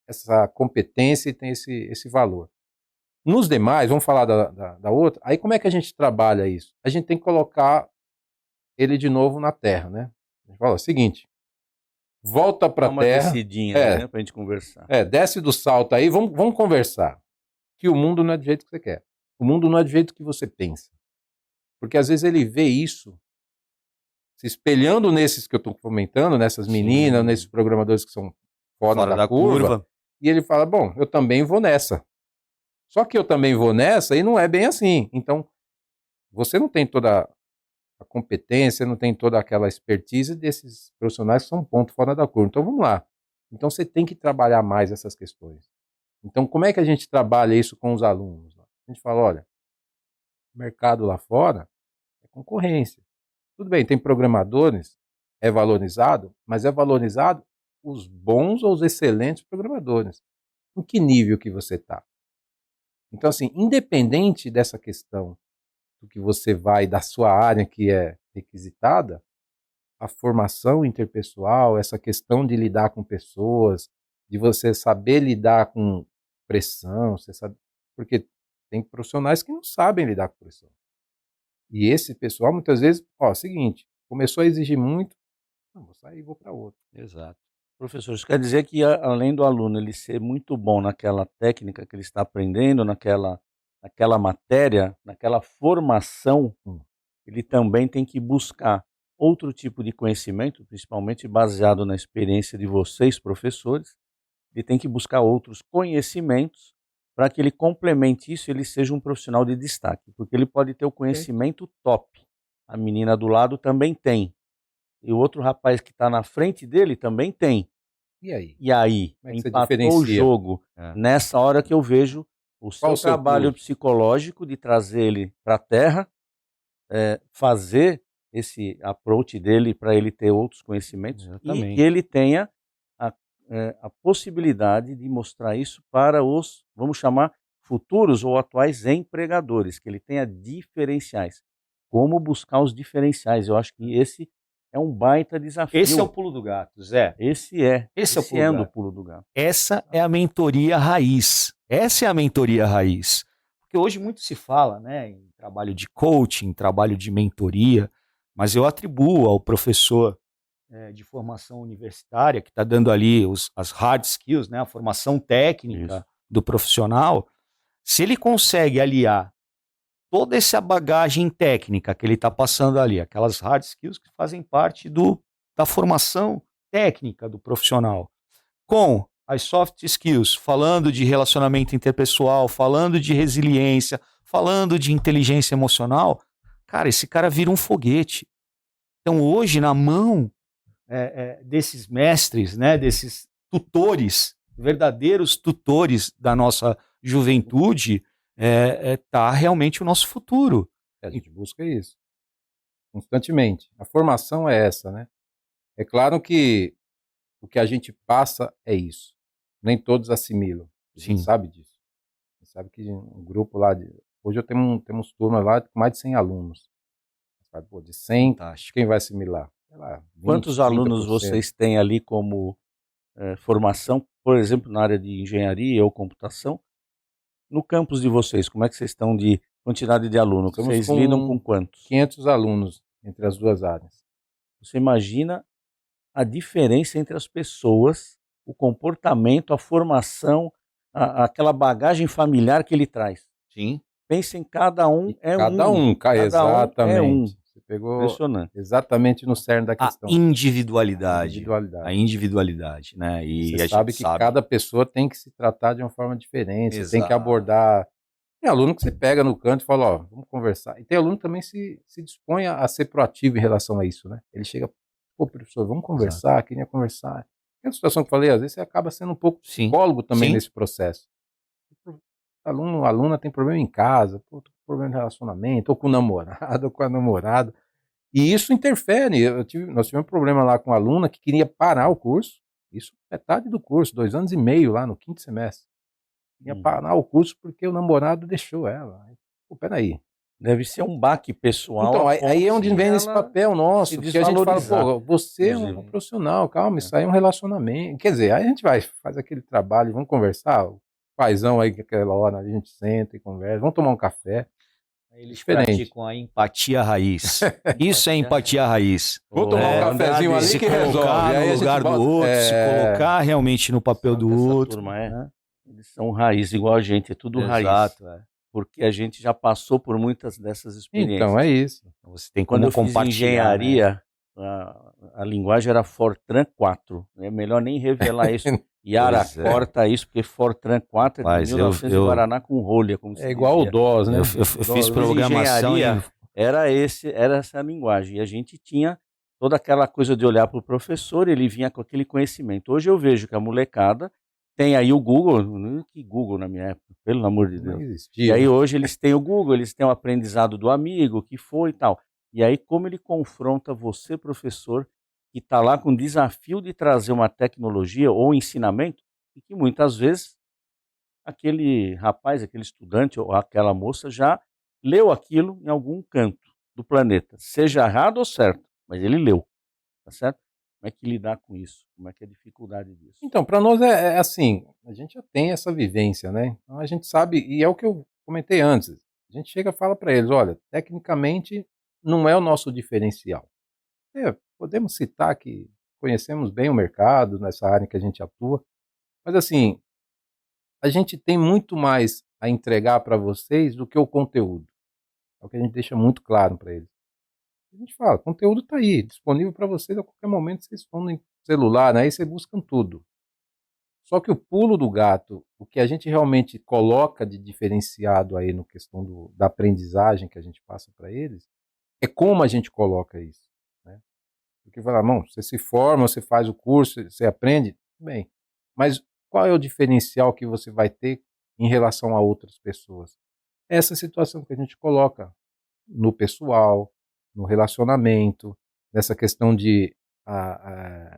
essa competência e tem esse valor. Nos demais, vamos falar da outra, aí como é que a gente trabalha isso? A gente tem que colocar ele de novo na terra, né? A gente fala o seguinte, volta para a terra. Uma descidinha, né, pra gente conversar. Desce do salto aí, vamos conversar. Que o mundo não é do jeito que você quer. O mundo não é do jeito que você pensa. Porque às vezes ele vê isso se espelhando nesses que eu estou comentando, nessas meninas, nesses programadores que são fora da curva, e ele fala, bom, eu também vou nessa. Só que eu também vou nessa e não é bem assim. Então, você não tem toda a competência, não tem toda aquela expertise desses profissionais que são um ponto fora da curva. Então, vamos lá. Então, você tem que trabalhar mais essas questões. Então, como é que a gente trabalha isso com os alunos? A gente fala, olha, o mercado lá fora é concorrência. Tudo bem, tem programadores, é valorizado, mas é valorizado os bons ou os excelentes programadores. Em que nível que você está? Então, assim, independente dessa questão do que você vai, da sua área que é requisitada, a formação interpessoal, essa questão de lidar com pessoas, de você saber lidar com pressão, você sabe, porque tem profissionais que não sabem lidar com pressão. E esse pessoal, muitas vezes, seguinte, começou a exigir muito, não, vou sair e vou para outro. Exato. Professor, isso quer dizer que além do aluno ele ser muito bom naquela técnica que ele está aprendendo, naquela matéria, naquela formação, ele também tem que buscar outro tipo de conhecimento, principalmente baseado na experiência de vocês, professores. Ele tem que buscar outros conhecimentos para que ele complemente isso e ele seja um profissional de destaque, porque ele pode ter o conhecimento top. A menina do lado também tem. E o outro rapaz que está na frente dele também tem. E aí? E aí, Como é que você empatou o diferencia? jogo. Nessa hora que eu vejo o Qual seu o seu trabalho plus? psicológico de trazer ele para a Terra, fazer esse approach dele para ele ter outros conhecimentos Exatamente. e que ele tenha a possibilidade de mostrar isso para os, vamos chamar, futuros ou atuais empregadores, que ele tenha diferenciais. Como buscar os diferenciais? Eu acho que esse é um baita desafio. Esse é o pulo do gato, Zé. Esse é o pulo pulo do gato. Essa é a mentoria raiz. Essa é a mentoria raiz. Porque hoje muito se fala, né, em trabalho de coaching, trabalho de mentoria, mas eu atribuo ao professor de formação universitária, que está dando ali as hard skills, né, a formação técnica do profissional, se ele consegue aliar toda essa bagagem técnica que ele está passando ali, aquelas hard skills que fazem parte da formação técnica do profissional, com as soft skills, falando de relacionamento interpessoal, falando de resiliência, falando de inteligência emocional, cara, esse cara vira um foguete. Então hoje, na mão desses mestres, né, desses tutores, verdadeiros tutores da nossa juventude, tá realmente o nosso futuro. A gente busca isso constantemente. A formação é essa, né? É claro que o que a gente passa é isso. Nem todos assimilam. A gente sabe disso. A gente sabe que um grupo lá hoje temos turmas lá com mais de 100 alunos. Sabe, pô, de 100, fantástico. Quem vai assimilar? Sei lá, 20, quantos alunos 30%. vocês têm ali como formação, por exemplo, na área de engenharia ou computação? No campus de vocês, como é que vocês estão de quantidade de alunos? Vocês lidam com quantos? 500 alunos entre as duas áreas. Você imagina a diferença entre as pessoas, o comportamento, a formação, aquela bagagem familiar que ele traz. Sim. Pensa em cada um exatamente. Você pegou impressionante. Exatamente no cerne da questão. A individualidade. A individualidade, né? E você sabe que cada pessoa tem que se tratar de uma forma diferente, você tem que abordar. Tem aluno que você pega no canto e fala, ó, vamos conversar. E tem aluno que também se dispõe a ser proativo em relação a isso, né? Ele chega, pô, professor, vamos conversar, queria conversar. É a situação que eu falei, às vezes você acaba sendo um pouco psicólogo também nesse processo. Aluna tem problema em casa, tô com problema de relacionamento, ou com o namorado, ou com a namorada. E isso interfere. Nós tivemos um problema lá com uma aluna que queria parar o curso, isso metade do curso, 2 anos e meio lá no 5º semestre. Queria parar o curso porque o namorado deixou ela. Pô, peraí. Deve ser um baque pessoal. Então, aí é onde vem esse papel nosso, que a gente fala, pô, você é um profissional, calma, isso aí é um relacionamento. Quer dizer, aí a gente faz aquele trabalho, vamos conversar, o paizão aí, que aquela hora a gente senta e conversa, vamos tomar um café. Eles praticam a empatia raiz. Isso é empatia raiz. Vou tomar um cafezinho ali que resolve. Se colocar no lugar do outro, se colocar realmente no papel do outro. Turma, eles são raiz, igual a gente, é tudo raiz. Exato, porque a gente já passou por muitas dessas experiências. Então, é isso. Você tem Quando como eu fiz engenharia, a linguagem era Fortran 4. É melhor nem revelar isso. Yara, corta isso, porque Fortran 4 é de 1900 de Guaraná com rolha. Como é igual o DOS, né? Eu fiz programação. Era essa linguagem. E a gente tinha toda aquela coisa de olhar para o professor, ele vinha com aquele conhecimento. Hoje eu vejo que a molecada tem aí o Google, que Google na minha época, pelo amor de Deus. Não existia. E aí hoje eles têm o Google, eles têm o aprendizado do amigo, que foi e tal. E aí como ele confronta você, professor, que está lá com o desafio de trazer uma tecnologia ou ensinamento, e que muitas vezes aquele rapaz, aquele estudante ou aquela moça já leu aquilo em algum canto do planeta, seja errado ou certo, mas ele leu, tá certo? Como é que lidar com isso? Como é que é a dificuldade disso? Então, para nós é assim, a gente já tem essa vivência, né? Então a gente sabe, e é o que eu comentei antes, a gente chega e fala para eles, olha, tecnicamente não é o nosso diferencial. Podemos citar que conhecemos bem o mercado, nessa área que a gente atua, mas assim, a gente tem muito mais a entregar para vocês do que o conteúdo. É o que a gente deixa muito claro para eles. A gente fala, o conteúdo está aí, disponível para vocês a qualquer momento, vocês estão no celular, né? Aí vocês buscam tudo. Só que o pulo do gato, o que a gente realmente coloca de diferenciado aí no questão da aprendizagem que a gente passa para eles, é como a gente coloca isso, né? Porque fala, não, você se forma, você faz o curso, você aprende, bem, mas qual é o diferencial que você vai ter em relação a outras pessoas? Essa situação que a gente coloca no pessoal, no relacionamento, nessa questão de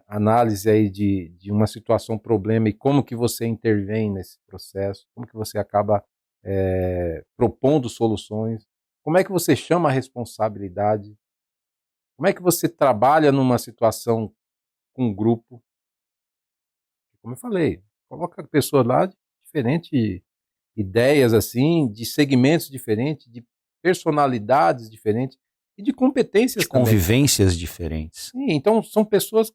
análise aí de uma situação, problema e como que você intervém nesse processo, como que você acaba propondo soluções, como é que você chama a responsabilidade, como é que você trabalha numa situação com um grupo. Como eu falei, coloca pessoas lá de diferentes ideias, assim, de segmentos diferentes, de personalidades diferentes e de competências De também. convivências diferentes. Sim, então são pessoas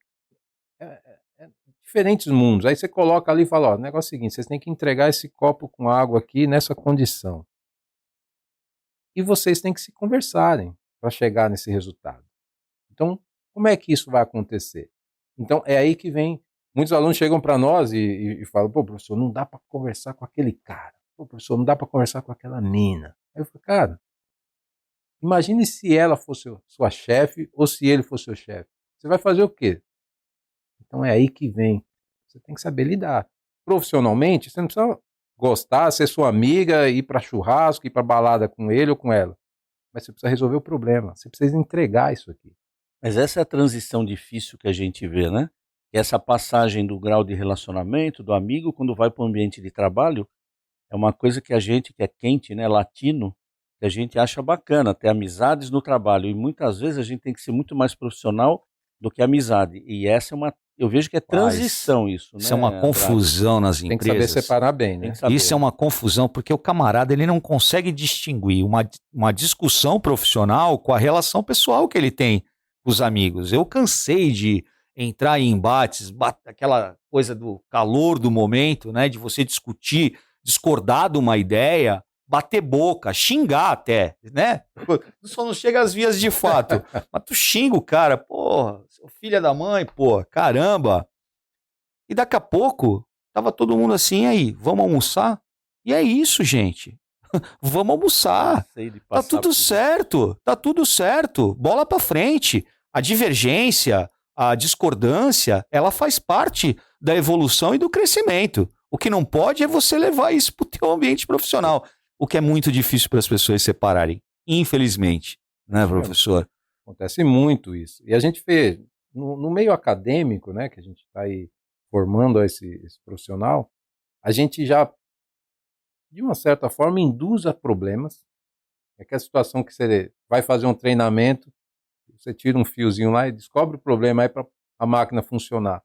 diferentes mundos. Aí você coloca ali e fala, ó, o negócio é o seguinte, vocês têm que entregar esse copo com água aqui nessa condição. E vocês têm que se conversarem para chegar nesse resultado. Então, como é que isso vai acontecer? Então, é aí que vem. Muitos alunos chegam para nós e falam, pô, professor, não dá para conversar com aquele cara. Pô, professor, não dá para conversar com aquela mina. Aí eu falo, cara, imagine se ela fosse sua chefe ou se ele fosse seu chefe. Você vai fazer o quê? Então é aí que vem. Você tem que saber lidar. Profissionalmente, você não precisa gostar, ser sua amiga, ir para churrasco, ir para balada com ele ou com ela. Mas você precisa resolver o problema. Você precisa entregar isso aqui. Mas essa é a transição difícil que a gente vê, né? Essa passagem do grau de relacionamento, do amigo, quando vai para o ambiente de trabalho, é uma coisa que a gente, que é quente, né, latino, que a gente acha bacana, ter amizades no trabalho. E muitas vezes a gente tem que ser muito mais profissional do que amizade. E essa é uma, eu vejo que é transição isso, né? Isso é uma confusão nas Tem que empresas. saber separar bem, né? Isso é uma confusão, porque o camarada ele não consegue distinguir uma discussão profissional com a relação pessoal que ele tem com os amigos. Eu cansei de entrar em embates, aquela coisa do calor do momento, né? De você discutir, discordar de uma ideia, bater boca, xingar até, né? Só não chega às vias de fato. Mas tu xinga o cara, porra, seu filho da mãe, porra, caramba. E daqui a pouco, tava todo mundo assim, aí, vamos almoçar? E é isso, gente. Vamos almoçar. Tá tudo certo, tá tudo certo. Bola pra frente. A divergência, a discordância, ela faz parte da evolução e do crescimento. O que não pode é você levar isso pro teu ambiente profissional. O que é muito difícil para as pessoas separarem, infelizmente, né, professor? Acontece muito isso. E a gente vê, no meio acadêmico, né, que a gente está aí formando esse profissional, a gente já, de uma certa forma, induz a problemas. É que a situação que você vai fazer um treinamento, você tira um fiozinho lá e descobre o problema aí para a máquina funcionar.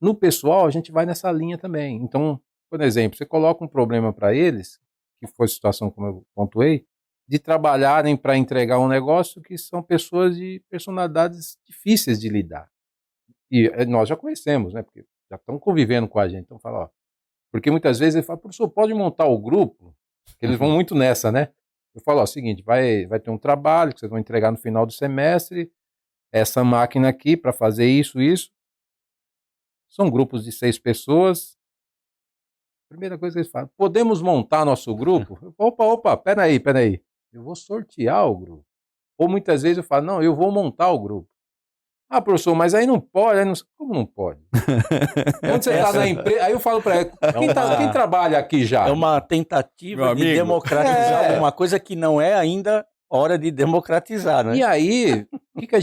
No pessoal, a gente vai nessa linha também. Então, por exemplo, você coloca um problema para eles, que foi a situação como eu pontuei, de trabalharem para entregar um negócio que são pessoas de personalidades difíceis de lidar. E nós já conhecemos, né? Porque já estão convivendo com a gente. Então fala, ó, porque muitas vezes ele fala, professor, pode montar o grupo? Que eles vão muito nessa, né? Eu falo, ó, seguinte, vai ter um trabalho que vocês vão entregar no final do semestre, essa máquina aqui para fazer isso. São grupos de 6 pessoas. Primeira coisa que eles falam, podemos montar nosso grupo? Opa, peraí. Eu vou sortear o grupo. Ou muitas vezes eu falo, não, eu vou montar o grupo. Ah, professor, mas aí não pode. Aí não... Como não pode? Quando você está na empresa, aí eu falo para ele, quem trabalha aqui já? É uma tentativa de democratizar uma coisa que não é ainda hora de democratizar, né? E aí, o que que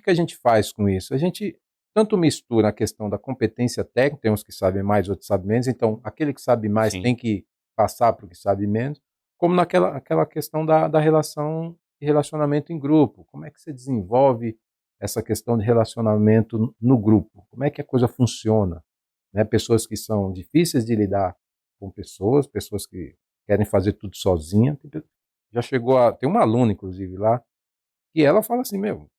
a gente faz com isso? A gente tanto mistura a questão da competência técnica, tem uns que sabem mais, outros sabem menos, então aquele que sabe mais Sim. tem que passar para o que sabe menos, como aquela questão da relação de relacionamento em grupo. Como é que você desenvolve essa questão de relacionamento no grupo? Como é que a coisa funciona? Né? Pessoas que são difíceis de lidar com pessoas que querem fazer tudo sozinha. Já chegou a... Tem uma aluna, inclusive, lá, e ela fala assim, meu,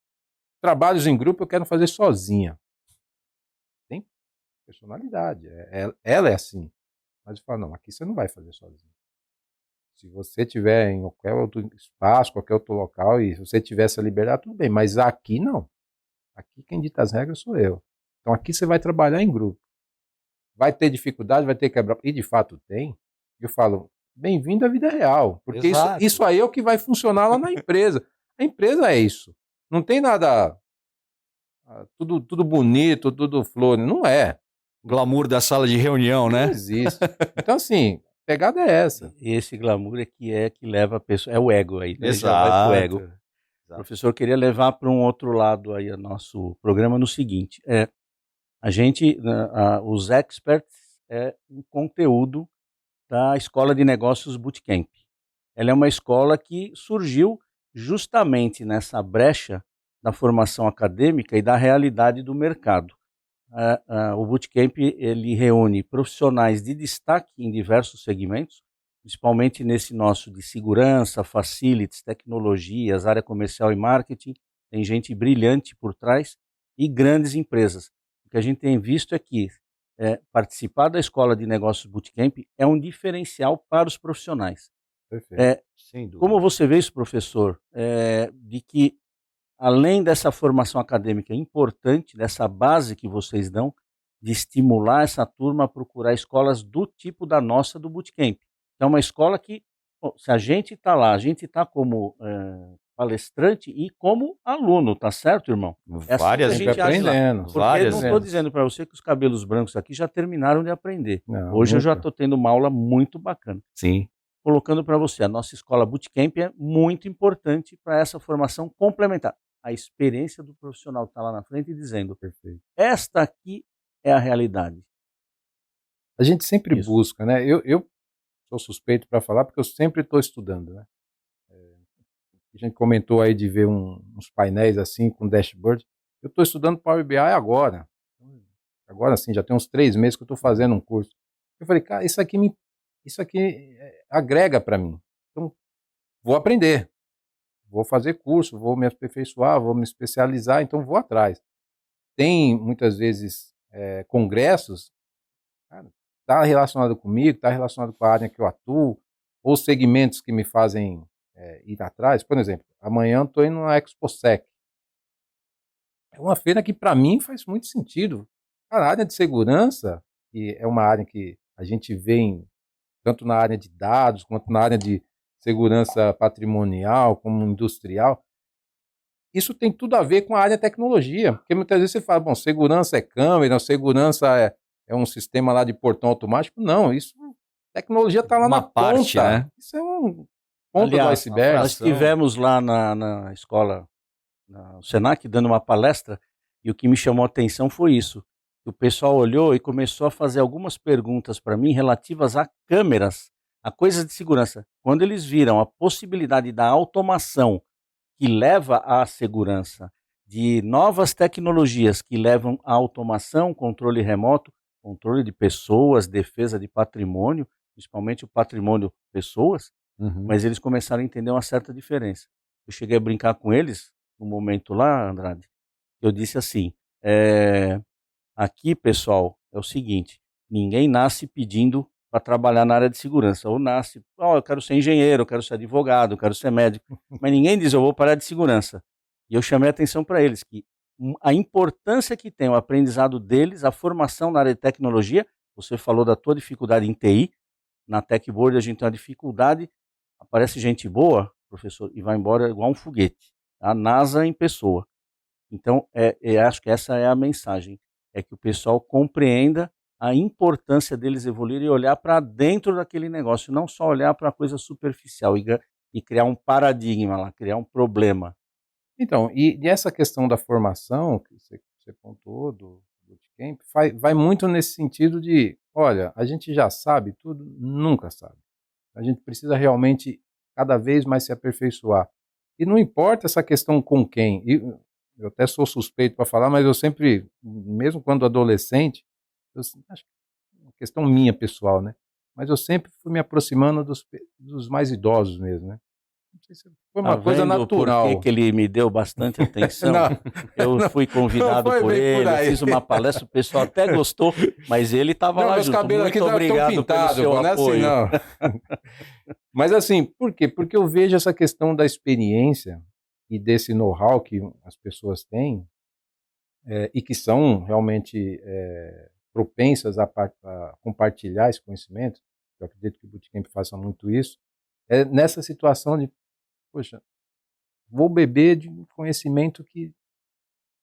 trabalhos em grupo eu quero fazer sozinha. Tem personalidade, ela é assim. Mas eu falo, não, aqui você não vai fazer sozinho. Se você tiver em qualquer outro espaço, qualquer outro local, e se você tiver essa liberdade, tudo bem, mas aqui não. Aqui quem dita as regras sou eu. Então aqui você vai trabalhar em grupo. Vai ter dificuldade, vai ter quebrar, e de fato tem. Eu falo, bem-vindo à vida real, porque Exato. isso aí é o que vai funcionar lá na empresa. A empresa é isso. Não tem nada tudo bonito, tudo flor, não é. Glamour da sala de reunião, Não né? existe. Então assim, a pegada é essa. E esse glamour é que leva a pessoa, é o ego aí, né? Já vai pro ego. Exato. Professor, queria levar para um outro lado aí o nosso programa no seguinte, a gente, os experts, é um conteúdo da Escola de Negócios Bootcamp. Ela é uma escola que surgiu justamente nessa brecha da formação acadêmica e da realidade do mercado. O Bootcamp ele reúne profissionais de destaque em diversos segmentos, principalmente nesse nosso de segurança, facilities, tecnologias, área comercial e marketing. Tem gente brilhante por trás e grandes empresas. O que a gente tem visto é que participar da Escola de Negócios Bootcamp é um diferencial para os profissionais. Perfeito. Sem dúvida. Como você vê isso, professor, de que além dessa formação acadêmica importante, dessa base que vocês dão, de estimular essa turma a procurar escolas do tipo da nossa do Bootcamp. É uma escola que, se a gente está lá, a gente está como palestrante e como aluno, tá certo, irmão? É assim Várias, que a Sempre gente age lá. aprendendo. Porque várias não estou dizendo para você que os cabelos brancos aqui já terminaram de aprender. Não, Hoje eu já nunca. estou tendo uma aula muito bacana. Sim. Colocando para você, a nossa escola Bootcamp é muito importante para essa formação complementar. A experiência do profissional está lá na frente e dizendo, Perfeito. esta aqui é a realidade. A gente sempre Isso. busca, né? Eu sou suspeito para falar porque eu sempre estou estudando, né? A gente comentou aí de ver uns painéis assim com dashboard. Eu estou estudando Power BI agora. Agora sim, já tem uns 3 meses que eu estou fazendo um curso. Eu falei, cara, isso aqui agrega para mim. Então, vou aprender. Vou fazer curso, vou me aperfeiçoar, vou me especializar, então vou atrás. Tem muitas vezes congressos, está relacionado comigo, está relacionado com a área que eu atuo, ou segmentos que me fazem ir atrás. Por exemplo, amanhã estou indo na ExpoSec. É uma feira que para mim faz muito sentido. A área de segurança, que é uma área que a gente vê tanto na área de dados, quanto na área de segurança patrimonial, como industrial, isso tem tudo a ver com a área de tecnologia, porque muitas vezes você fala, bom, segurança é câmera, segurança é um sistema lá de portão automático. Não, isso, tecnologia está lá Uma na parte, ponta. né? Isso é um ponta do Aliás, iceberg. nós estivemos lá na escola, no Senac, dando uma palestra, e o que me chamou a atenção foi isso. O pessoal olhou e começou a fazer algumas perguntas para mim relativas a câmeras, a coisas de segurança. Quando eles viram a possibilidade da automação que leva à segurança, de novas tecnologias que levam à automação, controle remoto, controle de pessoas, defesa de patrimônio, principalmente o patrimônio pessoas, mas eles começaram a entender uma certa diferença. Eu cheguei a brincar com eles, no momento lá, Andrade, eu disse assim, aqui, pessoal, é o seguinte, ninguém nasce pedindo para trabalhar na área de segurança, ou nasce, eu quero ser engenheiro, eu quero ser advogado, eu quero ser médico, mas ninguém diz, eu vou para a área de segurança. E eu chamei a atenção para eles, que a importância que tem o aprendizado deles, a formação na área de tecnologia, você falou da tua dificuldade em TI, na Techboard a gente tem uma dificuldade, aparece gente boa, professor, e vai embora igual um foguete, a NASA em pessoa. Então, acho que essa é a mensagem, é que o pessoal compreenda a importância deles evoluir e olhar para dentro daquele negócio, não só olhar para a coisa superficial e e criar um paradigma lá, criar um problema. Então, e essa questão da formação, que você pontuou, do bootcamp, vai muito nesse sentido de, olha, a gente já sabe tudo, nunca sabe. A gente precisa realmente cada vez mais se aperfeiçoar. E não importa essa questão com quem. Eu até sou suspeito para falar, mas eu sempre, mesmo quando adolescente, acho que é uma questão minha pessoal, né? Mas eu sempre fui me aproximando dos mais idosos mesmo, né? Não sei se foi uma coisa Vendo por natural. que ele me deu bastante atenção? Não, Eu não, fui convidado não foi por bem por ele, eu aí. fiz uma palestra, o pessoal até gostou, mas ele estava Não, lá meus junto. cabelos aqui Muito estão obrigado pelo pintados, seu pô, não é assim apoio. não. Mas assim, por quê? Porque eu vejo essa questão da experiência e desse know-how que as pessoas têm e que são realmente propensas a compartilhar esse conhecimento. Eu acredito que o Bootcamp faça muito isso. É nessa situação de, poxa, vou beber de um conhecimento que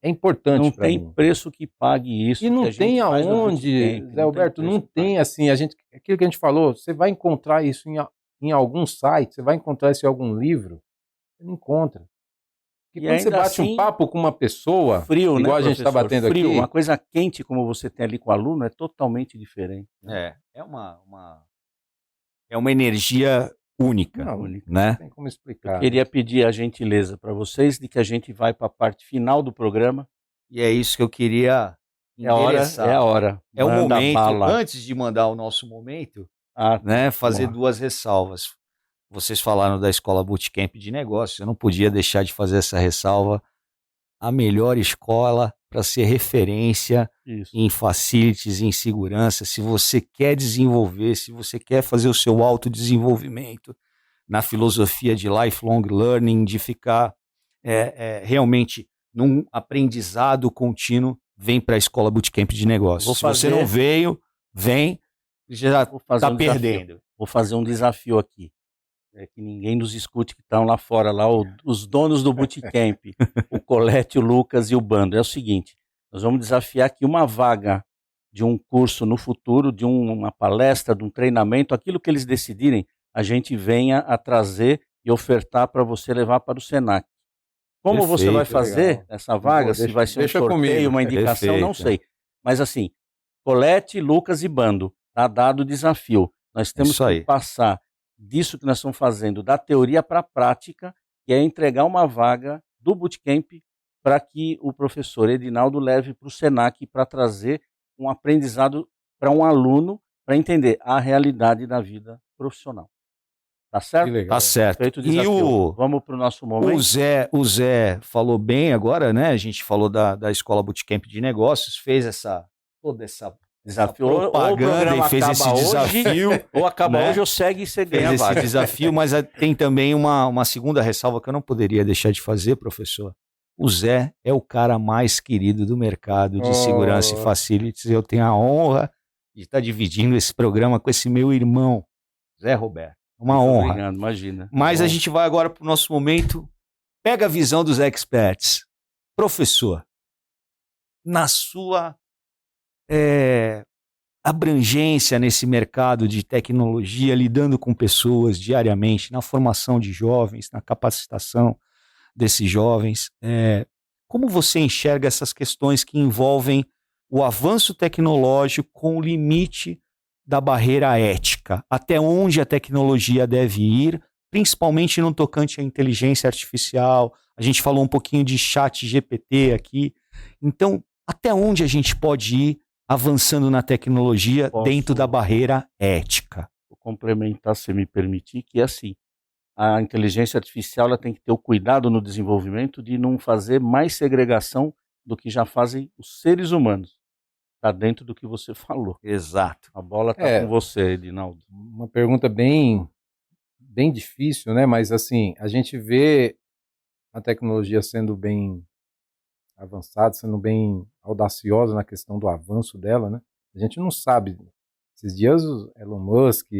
é importante Não para tem mim. preço que pague isso E que não a gente tem faz no aonde, Bootcamp, Zé Alberto, não tem assim, aquilo que a gente falou, você vai encontrar isso em algum site, você vai encontrar isso em algum livro, você não encontra. Porque E quando você ainda bate um assim, papo com uma pessoa, frio, né, igual a gente está professor? batendo Frio, uma aqui, coisa quente como você tem ali com o aluno é totalmente diferente. Né? É uma energia única, não né? tem como Eu explicar, né? queria pedir a gentileza para vocês de que a gente vai para a parte final do programa. E é isso que eu queria É a hora, endereçar. é a hora. É o Manda momento, bala. antes de mandar o nosso momento, Vamos fazer lá. duas ressalvas. Vocês falaram da Escola Bootcamp de Negócios, eu não podia deixar de fazer essa ressalva. A melhor escola para ser referência Isso. em facilities, em segurança. Se você quer desenvolver, se você quer fazer o seu autodesenvolvimento na filosofia de lifelong learning, de ficar realmente num aprendizado contínuo, vem para a Escola Bootcamp de Negócios. Se você não veio, vem, já está perdendo. Vou fazer um desafio aqui. Que ninguém nos escute que estão lá fora, lá os donos do Bootcamp, o Colete, o Lucas e o Bando. É o seguinte, nós vamos desafiar aqui uma vaga de um curso no futuro, de uma palestra, de um treinamento, aquilo que eles decidirem, a gente venha a trazer e ofertar para você levar para o Senac. Como Perfeito, você vai fazer legal. essa vaga, se vai ser um sorteio, comigo. uma indicação, não sei. Mas assim, Colete, Lucas e Bando, está dado o desafio. Nós temos que passar disso que nós estamos fazendo, da teoria para a prática, que é entregar uma vaga do Bootcamp para que o professor Edinaldo leve para o Senac para trazer um aprendizado para um aluno, para entender a realidade da vida profissional. Tá certo? Tá certo. Feito o desafio. Vamos para o nosso momento. O Zé falou bem agora, né? A gente falou da Escola Bootcamp de Negócios, fez toda essa desafio, propaganda e fez esse desafio. Ou acaba hoje ou segue e você ganha a vaga. Esse desafio, mas tem também uma segunda ressalva que eu não poderia deixar de fazer, professor. O Zé é o cara mais querido do mercado de segurança e facilities. Eu tenho a honra de estar dividindo esse programa com esse meu irmão, Zé Roberto. Uma honra. Obrigado, imagina. Mas a gente vai agora para o nosso momento. Pega a visão dos experts. Professor, na sua abrangência nesse mercado de tecnologia, lidando com pessoas diariamente, na formação de jovens, na capacitação desses jovens, como você enxerga essas questões que envolvem o avanço tecnológico com o limite da barreira ética? Até onde a tecnologia deve ir, principalmente no tocante à inteligência artificial? A gente falou um pouquinho de chat GPT aqui. Então, até onde a gente pode ir avançando na tecnologia dentro da barreira ética? Vou complementar, se me permitir, que é assim, a inteligência artificial ela tem que ter o cuidado no desenvolvimento de não fazer mais segregação do que já fazem os seres humanos. Está dentro do que você falou. Exato. A bola está com você, Edinaldo. Uma pergunta bem difícil, né? Mas assim, a gente vê a tecnologia sendo bem avançada, sendo bem audaciosa na questão do avanço dela, né? A gente não sabe. Esses dias o Elon Musk,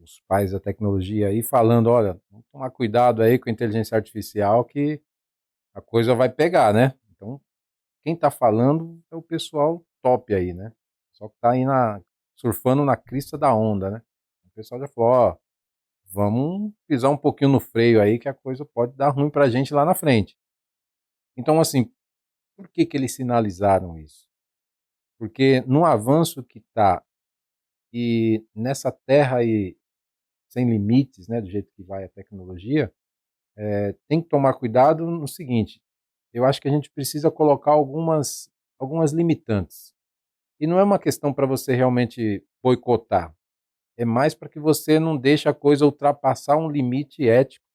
os pais da tecnologia aí falando, olha, vamos tomar cuidado aí com a inteligência artificial que a coisa vai pegar, né? Então, quem está falando é o pessoal top aí, né? Só que está aí surfando na crista da onda, né? O pessoal já falou, vamos pisar um pouquinho no freio aí que a coisa pode dar ruim para a gente lá na frente. Então, assim, por que eles sinalizaram isso? Porque no avanço que está e nessa terra aí sem limites, né, do jeito que vai a tecnologia, tem que tomar cuidado no seguinte, eu acho que a gente precisa colocar algumas limitantes. E não é uma questão para você realmente boicotar, é mais para que você não deixe a coisa ultrapassar um limite ético,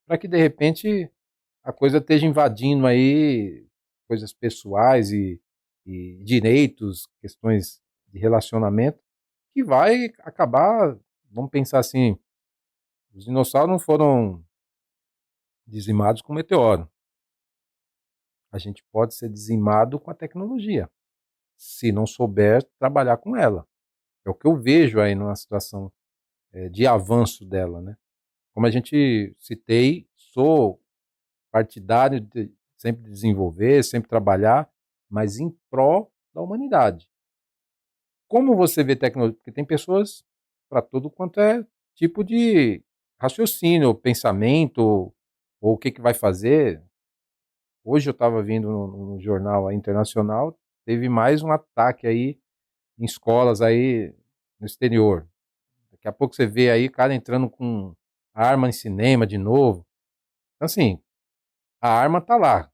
para que de repente a coisa esteja invadindo aí coisas pessoais e direitos, questões de relacionamento, que vai acabar, vamos pensar assim, os dinossauros não foram dizimados com meteoro. A gente pode ser dizimado com a tecnologia, se não souber trabalhar com ela. É o que eu vejo aí numa situação de avanço dela, né? Como a gente citei, sou partidário de sempre desenvolver, sempre trabalhar, mas em prol da humanidade. Como você vê tecnologia? Porque tem pessoas para tudo quanto é tipo de raciocínio, pensamento, ou o que vai fazer. Hoje eu estava vindo no jornal aí internacional, teve mais um ataque aí em escolas aí no exterior. Daqui a pouco você vê aí cara entrando com arma em cinema de novo. Então, assim, a arma tá lá.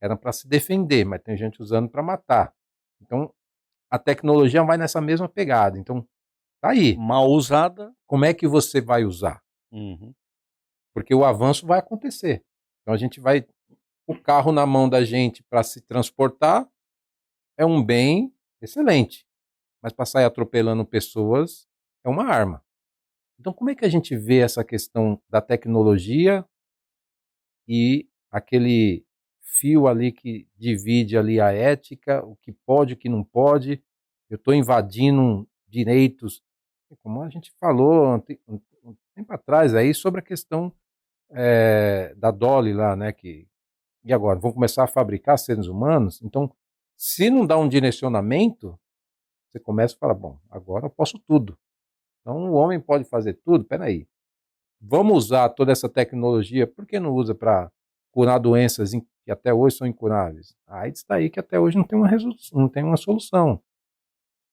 Era para se defender, mas tem gente usando para matar. Então, a tecnologia vai nessa mesma pegada. Então, tá aí. Mal usada. Como é que você vai usar? Uhum. Porque o avanço vai acontecer. Então, a gente vai... O carro na mão da gente para se transportar é um bem excelente. Mas para sair atropelando pessoas é uma arma. Então, como é que a gente vê essa questão da tecnologia e aquele fio ali que divide ali a ética, o que pode, o que não pode? Eu estou invadindo direitos, como a gente falou um tempo atrás aí sobre a questão da Dolly lá, né? E agora, vão começar a fabricar seres humanos? Então, se não dá um direcionamento, você começa a falar, bom, agora eu posso tudo. Então, o homem pode fazer tudo? Peraí. Vamos usar toda essa tecnologia, por que não usa para curar doenças que até hoje são incuráveis? A AIDS está aí que até hoje não tem uma solução.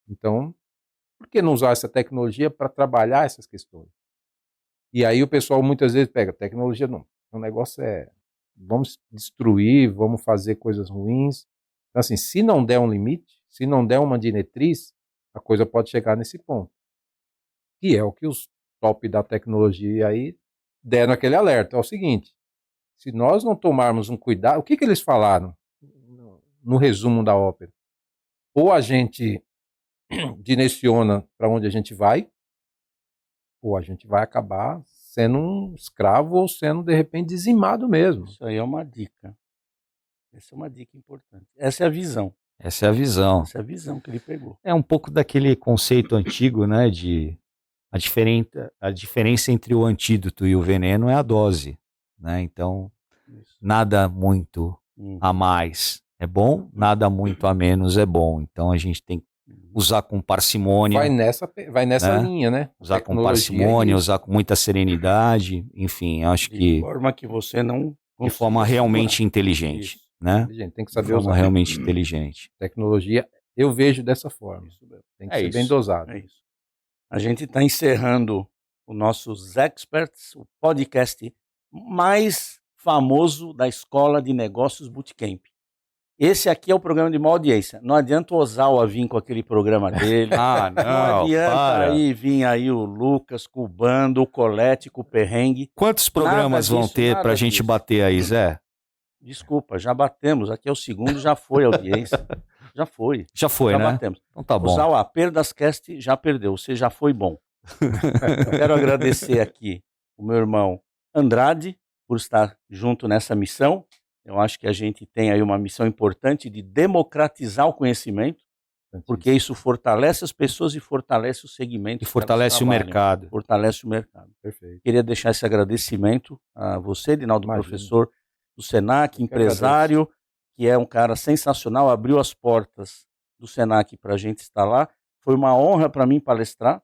Então, por que não usar essa tecnologia para trabalhar essas questões? E aí o pessoal muitas vezes pega, tecnologia não, o negócio é, vamos destruir, vamos fazer coisas ruins. Então, assim, se não der um limite, se não der uma diretriz, a coisa pode chegar nesse ponto. Que é o que os top da tecnologia aí deram aquele alerta. É o seguinte, se nós não tomarmos um cuidado... O que eles falaram no resumo da ópera? Ou a gente direciona para onde a gente vai, ou a gente vai acabar sendo um escravo ou sendo, de repente, dizimado mesmo. Isso aí é uma dica. Essa é uma dica importante. Essa é a visão. Essa é a visão. Essa é a visão que ele pegou. É um pouco daquele conceito antigo, né, de a diferença entre o antídoto e o veneno é a dose, né? Então, nada muito a mais é bom, nada muito a menos é bom. Então, a gente tem que usar com parcimônia. Vai nessa linha, né? Usar com parcimônia, usar com muita serenidade, enfim, acho que... De forma que você não... De forma realmente inteligente, né? A gente tem que saber usar. De forma realmente inteligente. Tecnologia, eu vejo dessa forma. Tem que ser bem dosado. É isso. A gente está encerrando o nossos Experts, o podcast mais famoso da Escola de Negócios Bootcamp. Esse aqui é o programa de maior audiência. Não adianta o Ozawa vir com aquele programa dele. Não adianta aí vir aí o Lucas com o Bando, o Colete com o Perrengue. Quantos programas vão ter para a gente bater aí, Zé? Desculpa, já batemos. Aqui é o segundo, já foi a audiência. Já foi. Já foi, né? Batemos. Então tá bom. Ozawa, Perdascast já perdeu. Você já foi bom. Quero agradecer aqui o meu irmão Andrade por estar junto nessa missão. Eu acho que a gente tem aí uma missão importante de democratizar o conhecimento, porque isso fortalece as pessoas e fortalece o segmento. E fortalece o mercado. Fortalece o mercado. Perfeito. Queria deixar esse agradecimento a você, Dinaldo, professor do Senac, empresário, que é um cara sensacional, abriu as portas do Senac para a gente estar lá. Foi uma honra para mim palestrar,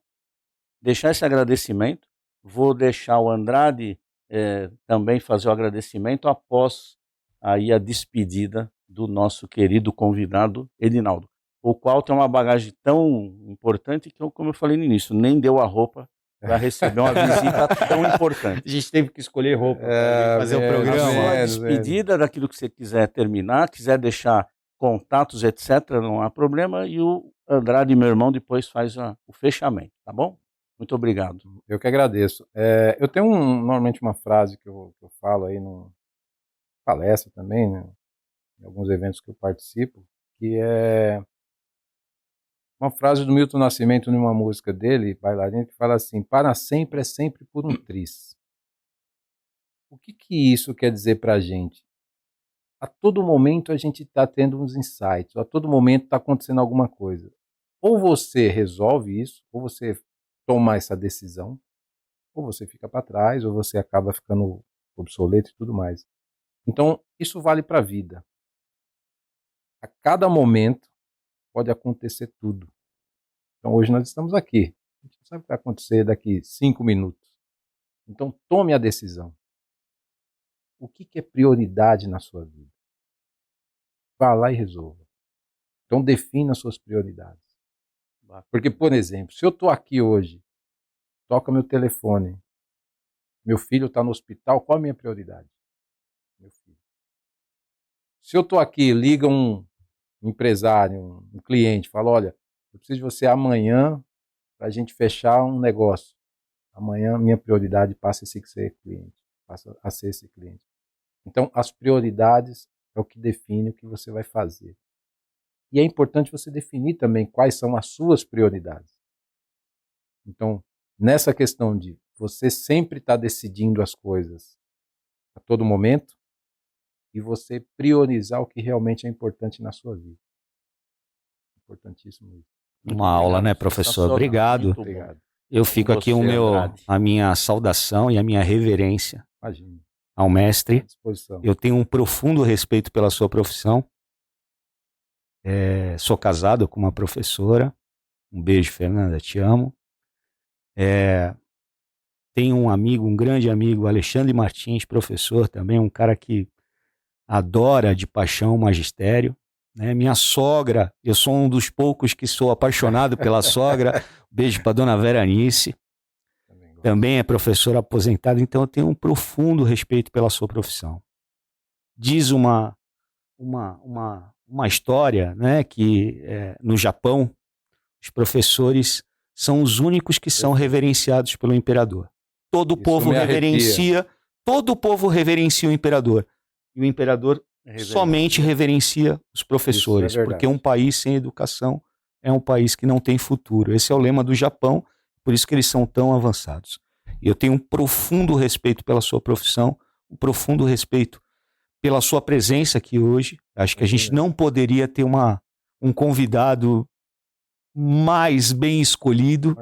deixar esse agradecimento. vou deixar o Andrade também fazer o agradecimento após aí a despedida do nosso querido convidado Edinaldo, o qual tem uma bagagem tão importante que, como eu falei no início, nem deu a roupa para receber uma visita tão importante. A gente teve que escolher roupa para fazer o programa. A despedida daquilo que você quiser terminar, quiser deixar contatos, etc., não há problema, e o Andrade, meu irmão, depois faz o fechamento, tá bom? Muito obrigado. Eu que agradeço. Eu tenho normalmente uma frase que eu falo aí no palestra também, né, em alguns eventos que eu participo, que é uma frase do Milton Nascimento numa música dele, bailarino, que fala assim: para sempre é sempre por um tris. O que isso quer dizer para a gente? A todo momento a gente está tendo uns insights, a todo momento está acontecendo alguma coisa. Ou você resolve isso, ou você toma essa decisão, ou você fica para trás, ou você acaba ficando obsoleto e tudo mais. Então, isso vale para a vida. A cada momento pode acontecer tudo. Então, hoje nós estamos aqui. A gente não sabe o que vai acontecer daqui 5 minutos. Então, tome a decisão. O que é prioridade na sua vida? Vá lá e resolva. Então, defina as suas prioridades. Porque, por exemplo, se eu estou aqui hoje, toca meu telefone, meu filho está no hospital, qual a minha prioridade? Meu filho. Se eu estou aqui, liga um empresário, um cliente, fala: olha, eu preciso de você amanhã para a gente fechar um negócio. Amanhã minha prioridade passa a ser cliente, passa a ser esse cliente. Então, as prioridades é o que define o que você vai fazer. E é importante você definir também quais são as suas prioridades. Então, nessa questão de você sempre estar decidindo as coisas a todo momento e você priorizar o que realmente é importante na sua vida. Importantíssimo isso. Uma aula, né, professor? Obrigado. Obrigado. Eu fico aqui a minha saudação e a minha reverência. Imagina. Ao mestre. À disposição. Eu tenho um profundo respeito pela sua profissão. Sou casado com uma professora. Um beijo, Fernanda, te amo. Tenho um amigo, um grande amigo, Alexandre Martins, professor também, um cara que adora de paixão o magistério. Minha sogra, eu sou um dos poucos que sou apaixonado pela sogra. Beijo para dona Vera Anice. Também é professora aposentada, então eu tenho um profundo respeito pela sua profissão. Diz uma história, né, que no Japão os professores são os únicos que são reverenciados pelo imperador. Todo o povo reverencia o imperador. E o imperador somente reverencia os professores, porque um país sem educação é um país que não tem futuro. Esse é o lema do Japão, por isso que eles são tão avançados. E eu tenho um profundo respeito pela sua profissão, um profundo respeito pela sua presença aqui hoje. Acho que a gente não poderia ter um convidado mais bem escolhido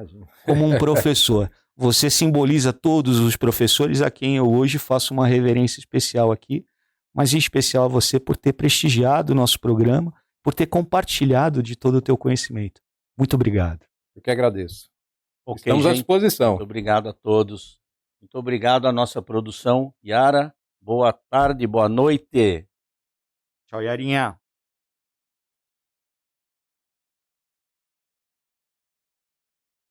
como um professor. Você simboliza todos os professores a quem eu hoje faço uma reverência especial aqui, mas em especial a você por ter prestigiado o nosso programa, por ter compartilhado de todo o teu conhecimento. Muito obrigado. Eu que agradeço. Estamos à disposição. Muito obrigado a todos. Muito obrigado à nossa produção. Yara, boa tarde, boa noite. Tchau, Yarinha.